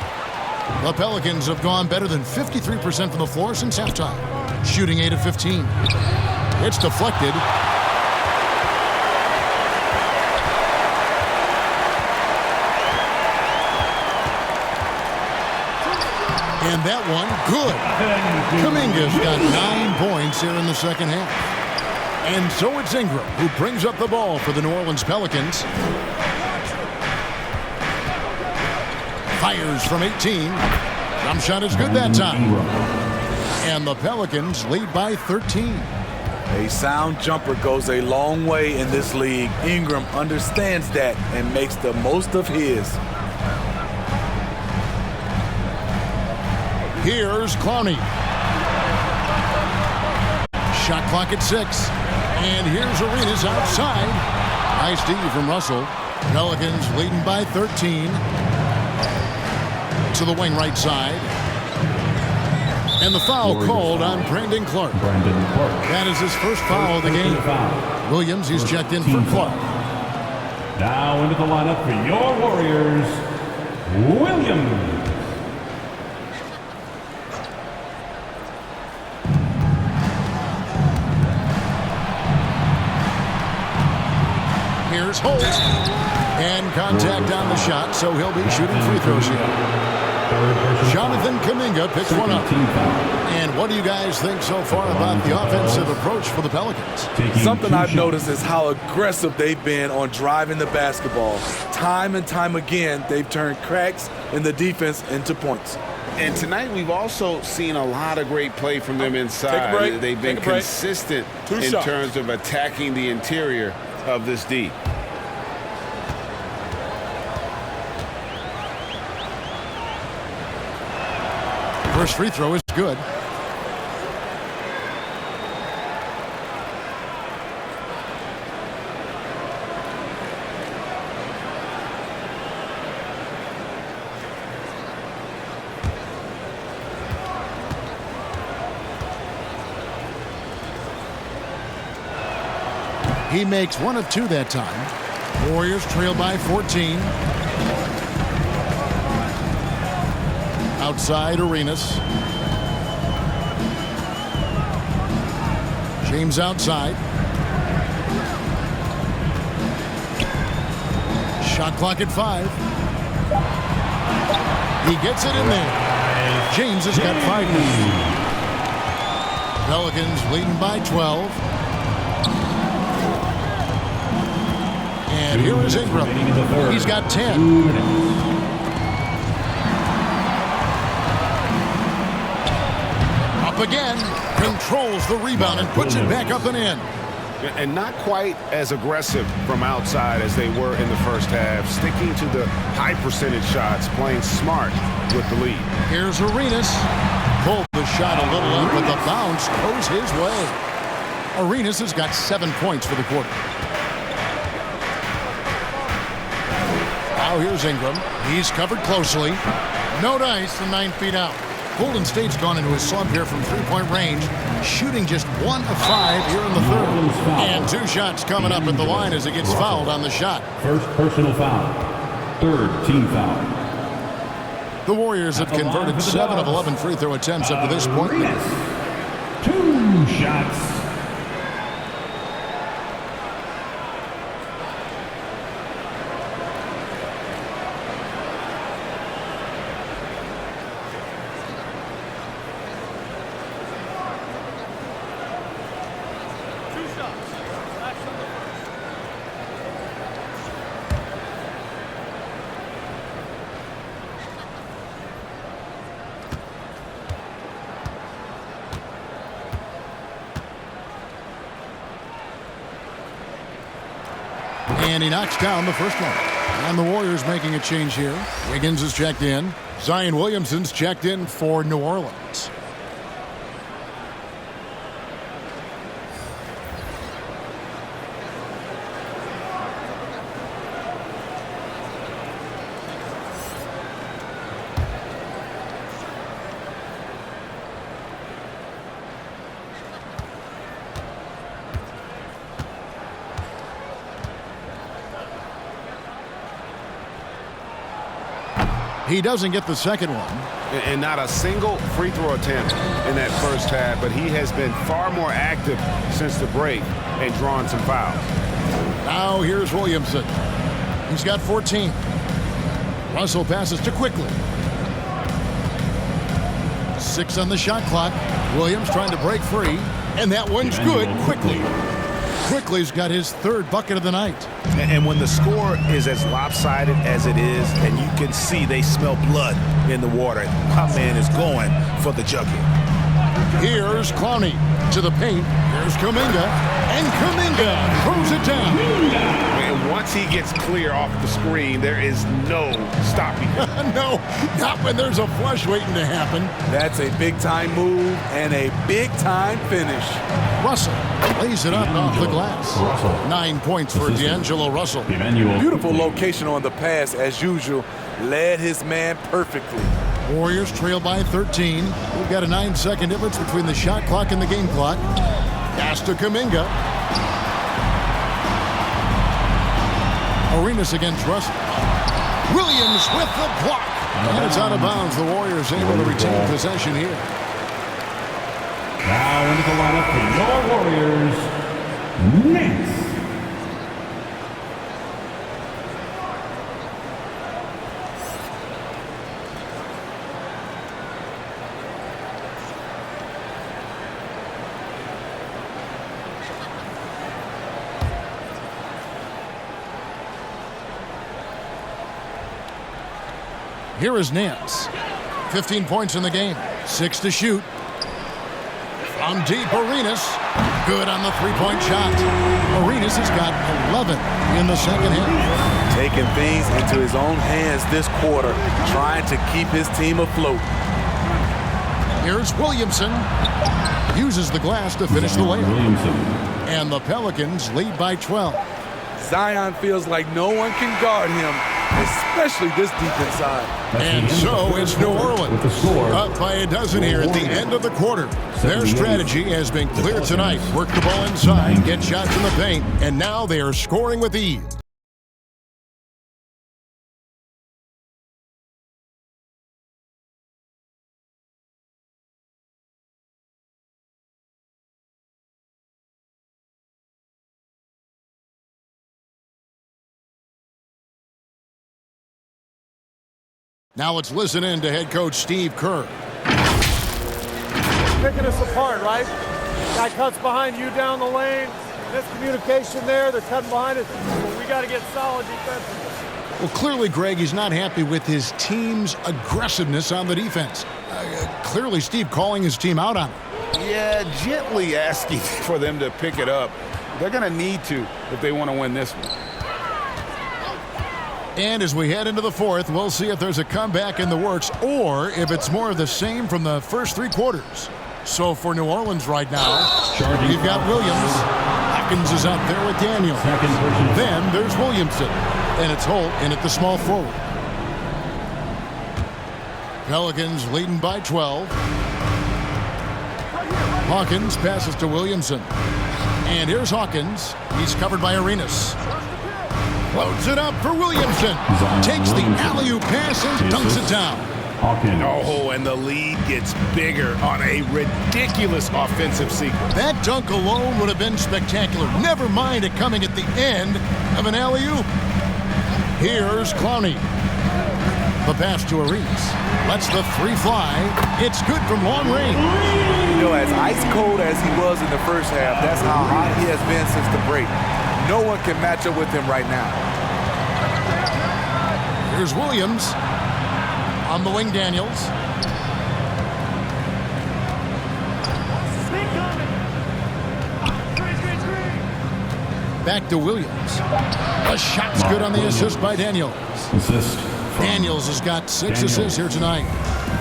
The Pelicans have gone better than 53% from the floor since halftime, shooting 8 of 15. It's deflected. And that one, good. Kum'inga's got 9 points here in the second half. And so it's Ingram who brings up the ball for the New Orleans Pelicans. Fires from 18. Jump shot is good that time. And the Pelicans lead by 13. A sound jumper goes a long way in this league. Ingram understands that and makes the most of his. Here's Clowney. Shot clock at 6. And here's Arenas outside. Nice D from Russell. Pelicans leading by 13. To the wing right side. And the foul called on Brandon Clark. That is his first foul of the game. Williams, he's checked in for Clark. Now into the lineup for your Warriors, Williams. Here's Holt. And contact on the shot, so he'll be shooting free throws here. Jonathan Kum'inga picks one up. And what do you guys think so far about the offensive approach for the Pelicans? Something I've noticed is how aggressive they've been on driving the basketball. Time and time again, they've turned cracks in the defense into points. And tonight we've also seen a lot of great play from them inside. They've been consistent in terms of attacking the interior of this D. First free throw is good. He makes one of two that time. Warriors trail by 14. Outside, Arenas. James outside. Shot clock at 5. He gets it in there. James has got 5 now. Pelicans leading by 12. And here is Ingram. He's got 10. Again, controls the rebound and puts it back up and in. And not quite as aggressive from outside as they were in the first half, sticking to the high percentage shots, playing smart with the lead. Here's Arenas. Pulled the shot a little up, but the bounce goes his way. Arenas has got 7 points for the quarter. Now here's Ingram. He's covered closely. No dice and 9 feet out. Golden State's gone into a slump here from three-point range, shooting just 1 of 5 here in the third. And 2 shots coming up at the line as he gets fouled on the shot. First personal foul. Third team foul. The Warriors have converted 7 of 11 free throw attempts up to this point. 2 shots. And he knocks down the first one. And the Warriors making a change here. Wiggins is checked in. Zion Williamson's checked in for New Orleans. He doesn't get the second one. And not a single free throw attempt in that first half, but he has been far more active since the break and drawing some fouls. Now here's Williamson. He's got 14. Russell passes to Quickly. 6 on the shot clock. Williams trying to break free, and that one's good. Quickly's got his 3rd bucket of the night. And when the score is as lopsided as it is, and you can see they smell blood in the water, my man is going for the jugget. Here's Clowney to the paint. Here's Kum'inga, and Kum'inga throws it down. And once he gets clear off the screen, there is no stopping him. No, not when there's a flush waiting to happen. That's a big-time move and a big-time finish. Russell lays it up off the glass. 9 points for D'Angelo Russell. Beautiful location on the pass, as usual. Led his man perfectly. Warriors trail by 13. We've got a 9-second difference between the shot clock and the game clock. Pass to Kum'inga. Arenas against Russell. Williams with the block. And it's out of bounds. The Warriors able to retain possession here. Now into the lineup for your Warriors, Nance. Here is Nance. 15 points in the game. 6 to shoot. From deep, Arenas. Good on the three-point shot. Arenas has got 11 in the second half. Taking things into his own hands this quarter, trying to keep his team afloat. Here's Williamson. Uses the glass to finish the layup. And the Pelicans lead by 12. Zion feels like no one can guard him, especially this deep inside. And so it's New Orleans up by a dozen here at the end of the quarter. Their strategy has been clear tonight. Work the ball inside, get shots in the paint, and now they are scoring with ease. Now let's listen in to head coach Steve Kerr. Picking us apart, right? Guy cuts behind you down the lane. Miscommunication there. They're cutting behind us. We got to get solid defensively. Well, clearly, Greg, he's not happy with his team's aggressiveness on the defense. Clearly, Steve calling his team out on it. Yeah, gently asking for them to pick it up. They're going to need to if they want to win this one. And as we head into the fourth, we'll see if there's a comeback in the works or if it's more of the same from the first three quarters. So for New Orleans right now, you've got Williams. Hawkins is out there with Daniel. Then there's Williamson. And it's Holt in at the small forward. Pelicans leading by 12. Hawkins passes to Williamson. And here's Hawkins. He's covered by Arenas. Loads it up for Williamson. Takes the alley-oop pass and dunks it down. Oh, and the lead gets bigger on a ridiculous offensive sequence. That dunk alone would have been spectacular. Never mind it coming at the end of an alley-oop. Here's Clowney. The pass to Arenas. Lets the three fly. It's good from long range. You know, as ice cold as he was in the first half, that's how hot he has been since the break. No one can match up with him right now. Here's Williams. On the wing, Daniels. Back to Williams. The shot's good on the assist by Daniels. Daniels has got 6 assists here tonight.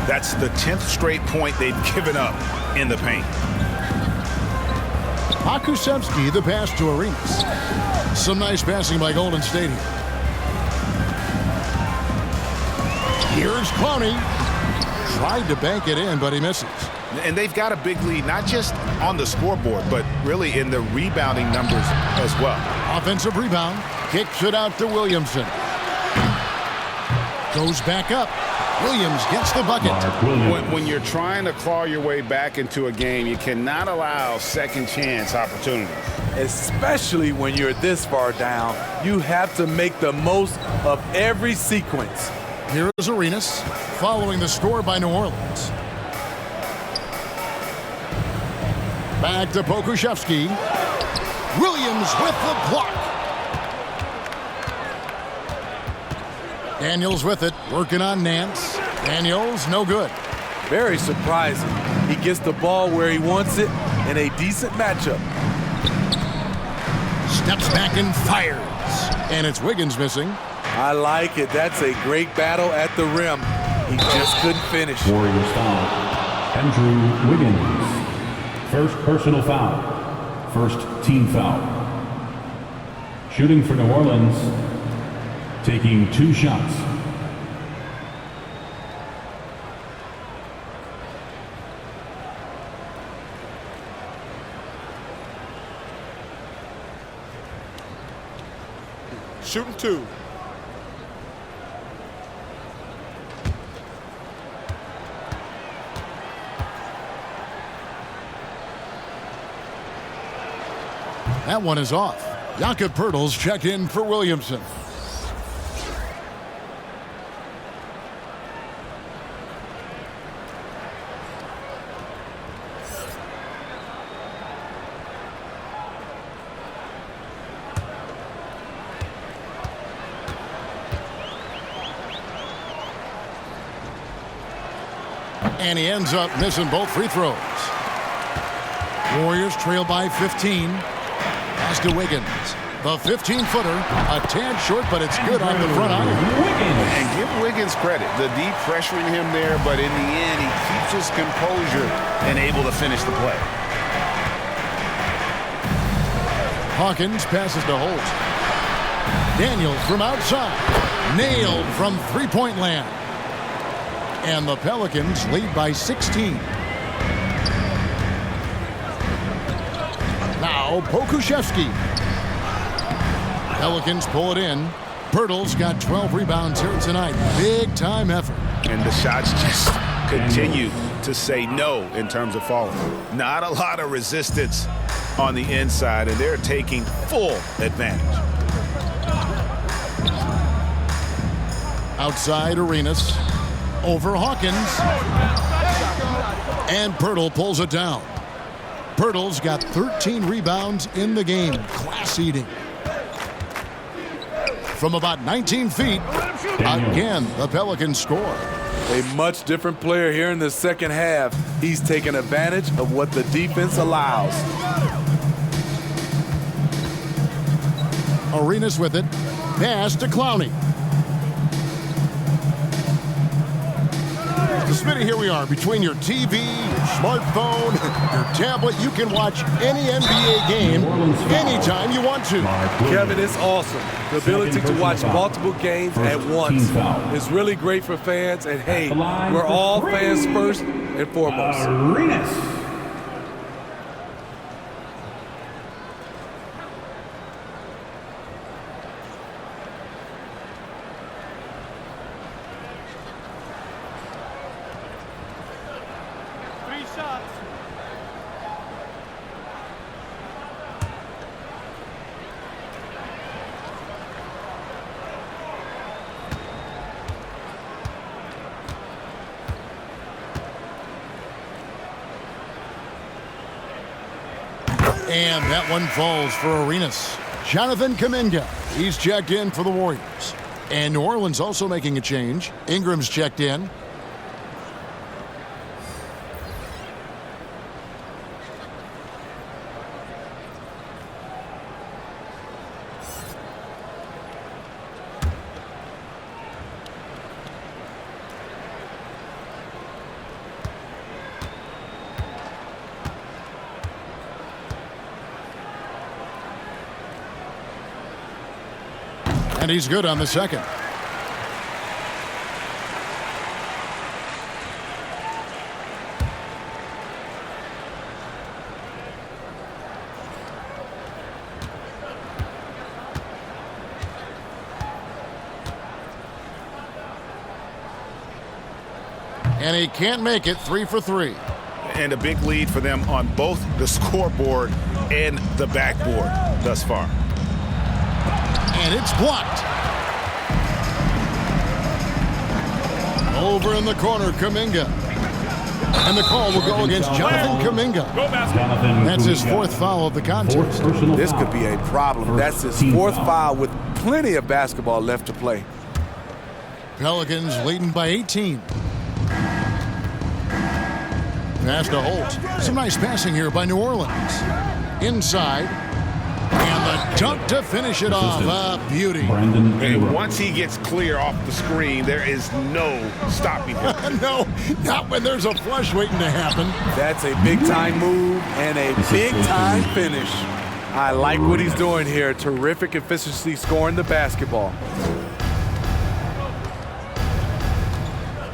That's the 10th straight point they've given up in the paint. Pokusevski, the pass to Arenas. Some nice passing by Golden State here. Here's Clowney. Tried to bank it in, but he misses. And they've got a big lead, not just on the scoreboard, but really in the rebounding numbers as well. Offensive rebound. Kicks it out to Williamson. Goes back up. Williams gets the bucket. When you're trying to claw your way back into a game, you cannot allow second chance opportunities. Especially when you're this far down, you have to make the most of every sequence. Here's Arenas following the score by New Orleans. Back to Pokusevski. Williams with the block. Daniels with it, working on Nance. Daniels, no good. Very surprising. He gets the ball where he wants it in a decent matchup. Steps back and fires. And it's Wiggins missing. I like it. That's a great battle at the rim. He just couldn't finish. Warriors foul. Andrew Wiggins. First personal foul. First team foul. Shooting for New Orleans. Taking 2 shots. Shooting 2. That one is off. Jakob Poeltl's checked in for Williamson. And he ends up missing both free throws. Warriors trail by 15. Pass to Wiggins. The 15-footer, a tad short, but it's good on the front iron. And give Wiggins credit. The deep pressuring him there, but in the end, he keeps his composure and able to finish the play. Hawkins passes to Holt. Daniels from outside. Nailed from three-point land. And the Pelicans lead by 16. Now Pokuševski. Pelicans pull it in. Pirtle's got 12 rebounds here tonight. Big time effort. And the shots just continue to say no in terms of falling. Not a lot of resistance on the inside, and they're taking full advantage. Outside Arenas. Over Hawkins. And Pirtle pulls it down. Pirtle's got 13 rebounds in the game. Class eating. From about 19 feet, again, the Pelicans score. A much different player here in the second half. He's taking advantage of what the defense allows. Arenas with it. Pass to Clowney. Smitty, here we are. Between your TV, your smartphone, your tablet, you can watch any NBA game anytime you want to. Kevin, it's awesome. The ability to watch multiple games at once is really great for fans. And, hey, we're all fans first and foremost. Arenas. And that one falls for Arenas. Jonathan Kum'inga, he's checked in for the Warriors. And New Orleans also making a change. Ingram's checked in. And he's good on the second. And he can't make it. 3 for 3. And a big lead for them on both the scoreboard and the backboard thus far. And it's blocked. Over in the corner, Kum'inga. And the call will go against Jonathan Kum'inga. That's his 4th foul of the contest. This could be a problem. That's his 4th foul with plenty of basketball left to play. Pelicans leading by 18. Pass to Holt. Some nice passing here by New Orleans. Inside. And the dunk to finish it off. A beauty. And once he gets clear off the screen, there is no stopping him. No, not when there's a flush waiting to happen. That's a big-time move and a big-time finish. I like what he's doing here. Terrific efficiency scoring the basketball.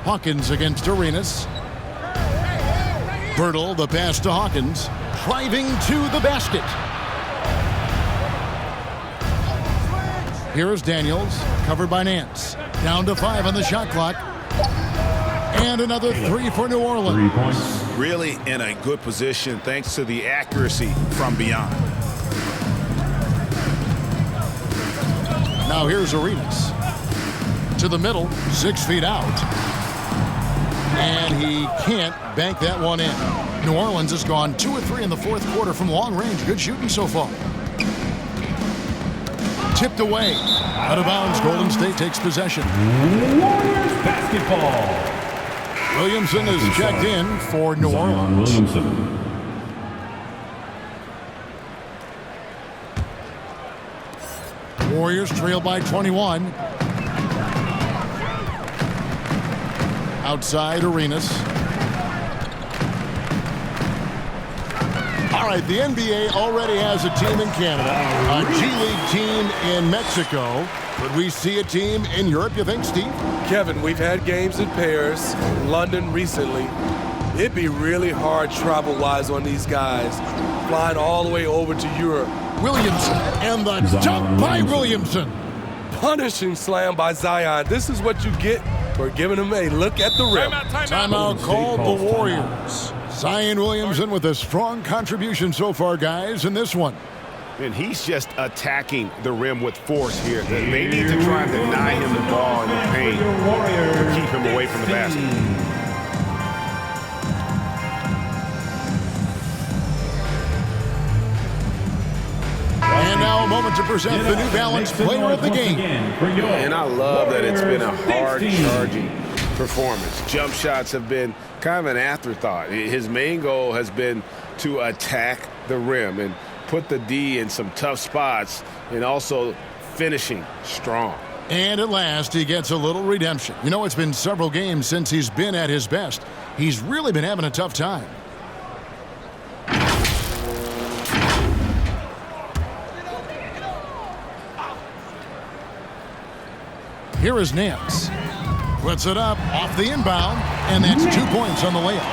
Hawkins against Arenas. Pirtle, the pass to Hawkins. Driving to the basket. Here is Daniels, covered by Nance. Down to 5 on the shot clock. And another 3 for New Orleans. 3 points. Really in a good position thanks to the accuracy from beyond. Now here's Arenas. To the middle, 6 feet out. And he can't bank that one in. New Orleans has gone 2 of 3 in the 4th quarter from long range. Good shooting so far. Tipped away. Out of bounds, Golden State takes possession. Warriors basketball. Williamson is checked in for New Orleans. Williamson. Warriors trail by 21. Outside Arenas. All right, the NBA already has a team in Canada, a G League team in Mexico. Could we see a team in Europe, you think, Steve? Kevin, we've had games in Paris, London recently. It'd be really hard travel-wise on these guys, flying all the way over to Europe. Williamson, and the dunk by Williamson. Punishing slam by Zion. This is what you get for giving him a look at the rim. Timeout called the Warriors. Zion Williamson with a strong contribution so far, guys, in this one. And he's just attacking the rim with force here. They need to try and deny him the ball in the paint to keep him away from the basket. And now a moment to present the New Balance Player of the Game. And I love that it's been a hard-charging performance. Jump shots have been kind of an afterthought. His main goal has been to attack the rim and put the D in some tough spots and also finishing strong. And at last, he gets a little redemption. You know, it's been several games since he's been at his best. He's really been having a tough time. Here is Nance. Puts it up off the inbound, and that's 2 points on the layup.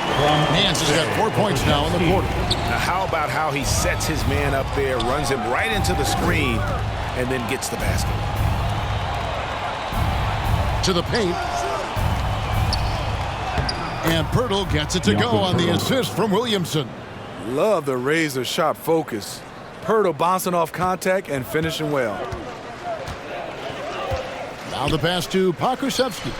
Nance has got 4 points now in the quarter. Now, how about how he sets his man up there, runs him right into the screen, and then gets the basket. To the paint. And Pirtle gets it to go on the assist from Williamson. Love the razor-sharp focus. Pirtle bouncing off contact and finishing well. Now the pass to Pokusevski.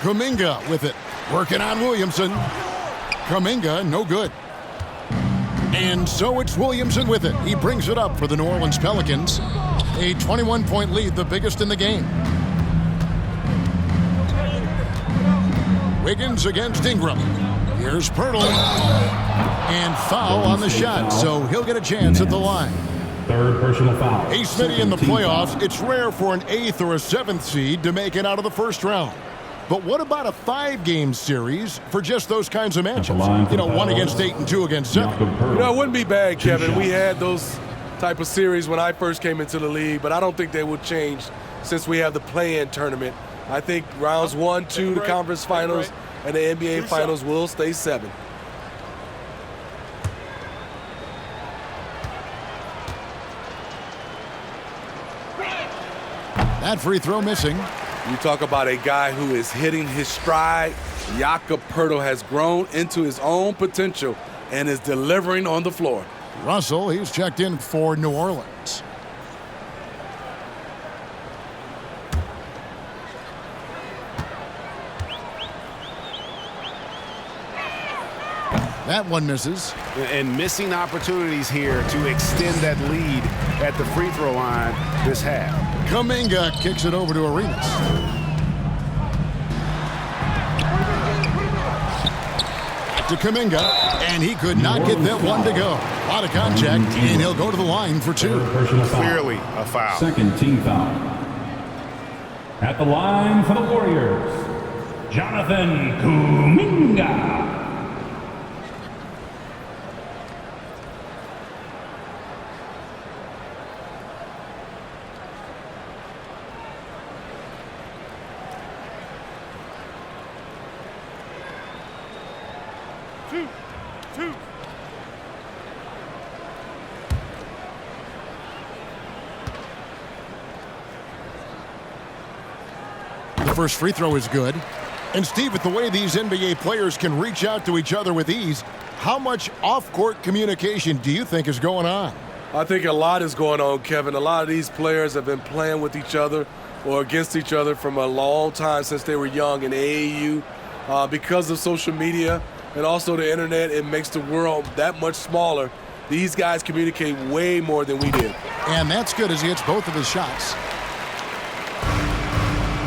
Kum'inga with it. Working on Williamson. Kum'inga, no good. And so it's Williamson with it. He brings it up for the New Orleans Pelicans. A 21-point lead, the biggest in the game. Wiggins against Ingram. Here's Pirtle. And foul on the shot, so he'll get a chance at the line. Third personal foul. Hey, Smitty, in the playoffs, it's rare for an 8th or a 7th seed to make it out of the first round. But what about a 5-game series for just those kinds of matchups? You know, 1 against 8 and 2 against 7. You know, it wouldn't be bad, Kevin. We had those type of series when I first came into the league, but I don't think they would change since we have the play-in tournament. I think rounds 1, 2, the conference finals, and the NBA finals will stay 7. That free throw missing. You talk about a guy who is hitting his stride. Jakob Pirtle has grown into his own potential and is delivering on the floor. Russell, he's checked in for New Orleans. That one misses. And missing opportunities here to extend that lead at the free throw line this half. Kum'inga kicks it over to Arenas. To Kum'inga, and he could not get that one to go. A lot of contact, and he'll go to the line for 2. Clearly a foul. Second team foul. At the line for the Warriors, Jonathan Kum'inga. The first free throw is good. And Steve, with the way these NBA players can reach out to each other with ease, how much off-court communication do you think is going on? I think a lot is going on, Kevin. A lot of these players have been playing with each other or against each other from a long time since they were young in AAU. Because of social media and also the internet, it makes the world that much smaller. These guys communicate way more than we did. And that's good as he hits both of his shots.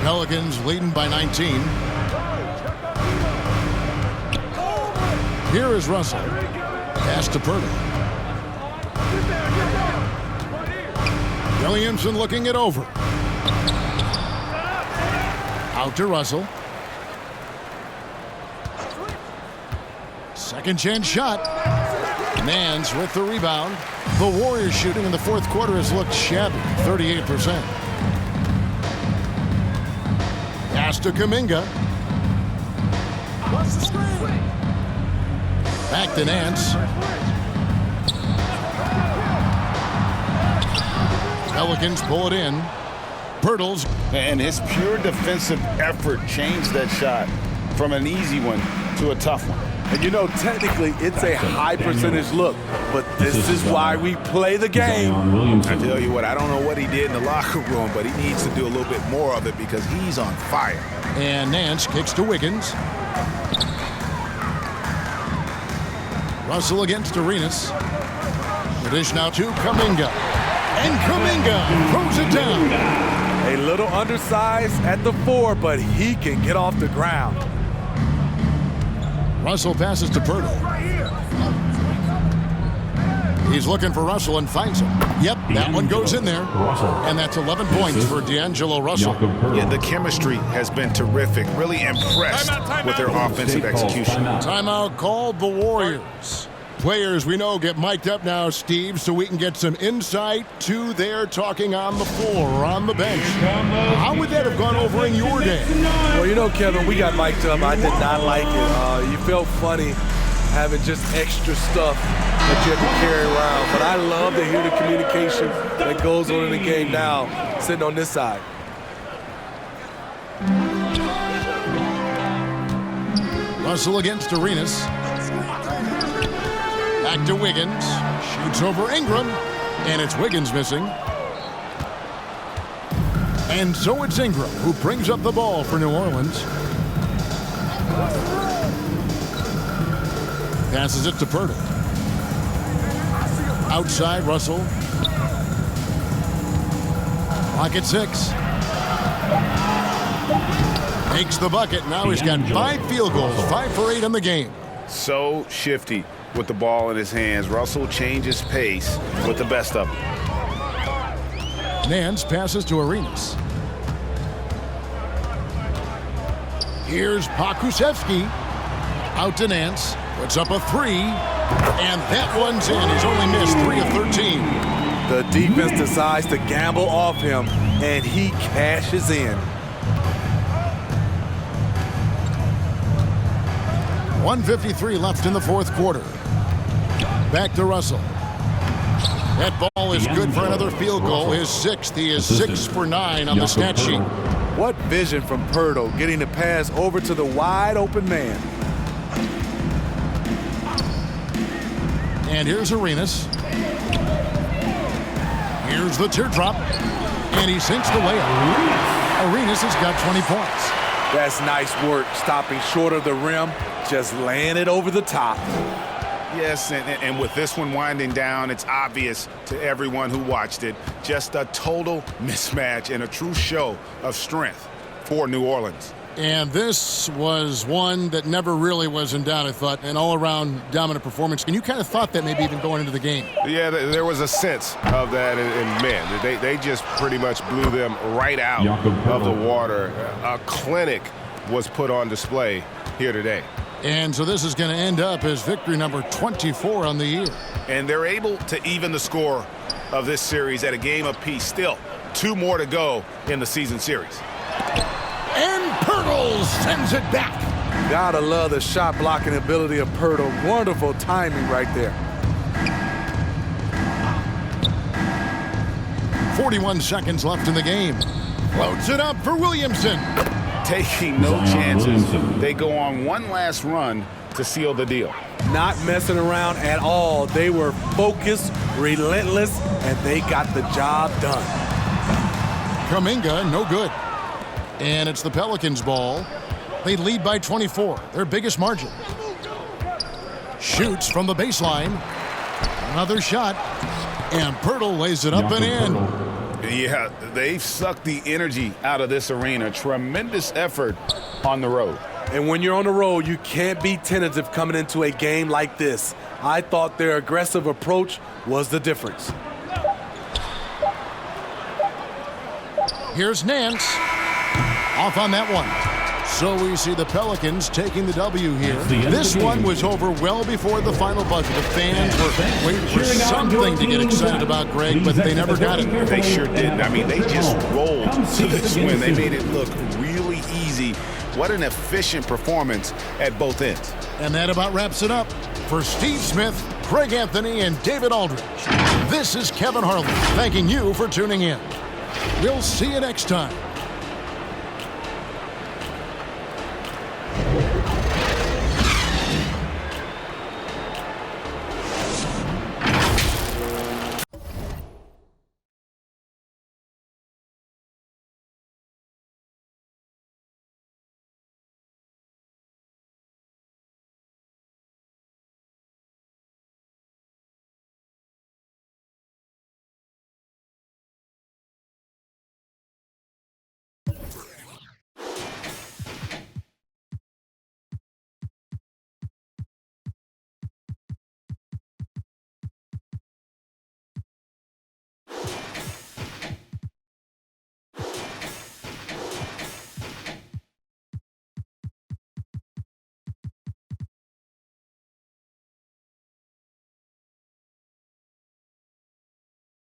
Pelicans leading by 19. Here is Russell. Pass to Purtle. Williamson looking it over. Out to Russell. Second chance shot. Nance with the rebound. The Warriors shooting in the fourth quarter has looked shabby, 38%. Pass to Kum'inga. Back to Nance. Pelicans pull it in. Pirtle's. And his pure defensive effort changed that shot from an easy one to a tough one. And you know, technically, it's a high percentage look, but this is why we play the game. I tell you what, I don't know what he did in the locker room, but he needs to do a little bit more of it because he's on fire. And Nance kicks to Wiggins. Russell against Arenas. The dish now to Kum'inga. And Kum'inga throws it down. A little undersized at the 4, but he can get off the ground. Russell passes to Purtle. He's looking for Russell and finds him. Yep, that one goes in there. And that's 11 points for D'Angelo Russell. Yeah, the chemistry has been terrific. Really impressed with their offensive execution. Timeout called the Warriors. Players we know get mic'd up now, Steve, so we can get some insight to their talking on the floor or on the bench. How would that have gone over in your day? Well, you know, Kevin, we got mic'd up. I did not like it. You felt funny having just extra stuff that you have to carry around. But I love to hear the communication that goes on in the game now, sitting on this side. Russell against Arenas. Back to Wiggins. Shoots over Ingram. And it's Wiggins missing. And so it's Ingram who brings up the ball for New Orleans. Passes it to Purtle. Outside, Russell. Clock at 6. Makes the bucket. Now he's got 5 field goals, 5 for 8 in the game. So shifty with the ball in his hands. Russell changes pace with the best of them. Nance passes to Arenas. Here's Pokusevski. Out to Nance. Puts up a 3. And that one's in. He's only missed 3 of 13. The defense decides to gamble off him, and he cashes in. 1:53 left in the fourth quarter. Back to Russell. That ball is good for another field goal. His 6th. He is 6 for 9 on the stat sheet. What vision from Purtle, getting the pass over to the wide open man. And here's Arenas. Here's the teardrop. And he sinks the layup. Arenas has got 20 points. That's nice work, stopping short of the rim, just laying it over the top. Yes, and with this one winding down, it's obvious to everyone who watched it. Just a total mismatch and a true show of strength for New Orleans. And this was one that never really was in doubt, I thought, an all-around dominant performance. And you kind of thought that maybe even going into the game. Yeah, there was a sense of that, and man, they just pretty much blew them right out of the water. A clinic was put on display here today. And so this is going to end up as victory number 24 on the year. And they're able to even the score of this series at a game apiece. Still, 2 more to go in the season series. And Purtle sends it back. Gotta love the shot blocking ability of Purtle. Wonderful timing right there. 41 seconds left in the game. Floats it up for Williamson. Taking no chances. They go on one last run to seal the deal. Not messing around at all. They were focused, relentless, and they got the job done. Kum'inga, no good. And it's the Pelicans' ball. They lead by 24, their biggest margin. Shoots from the baseline. Another shot. And Purtle lays it up and in. Yeah, they've sucked the energy out of this arena. Tremendous effort on the road. And when you're on the road, you can't be tentative coming into a game like this. I thought their aggressive approach was the difference. Here's Nance. Off on that one. So we see the Pelicans taking the W here. This one was over well before the final buzzer. The fans were waiting for something to get excited about, Greg, but they never got it. They sure didn't. I mean, they just rolled to this win. They made it look really easy. What an efficient performance at both ends. And that about wraps it up. For Steve Smith, Craig Anthony, and David Aldridge, this is Kevin Harlan thanking you for tuning in. We'll see you next time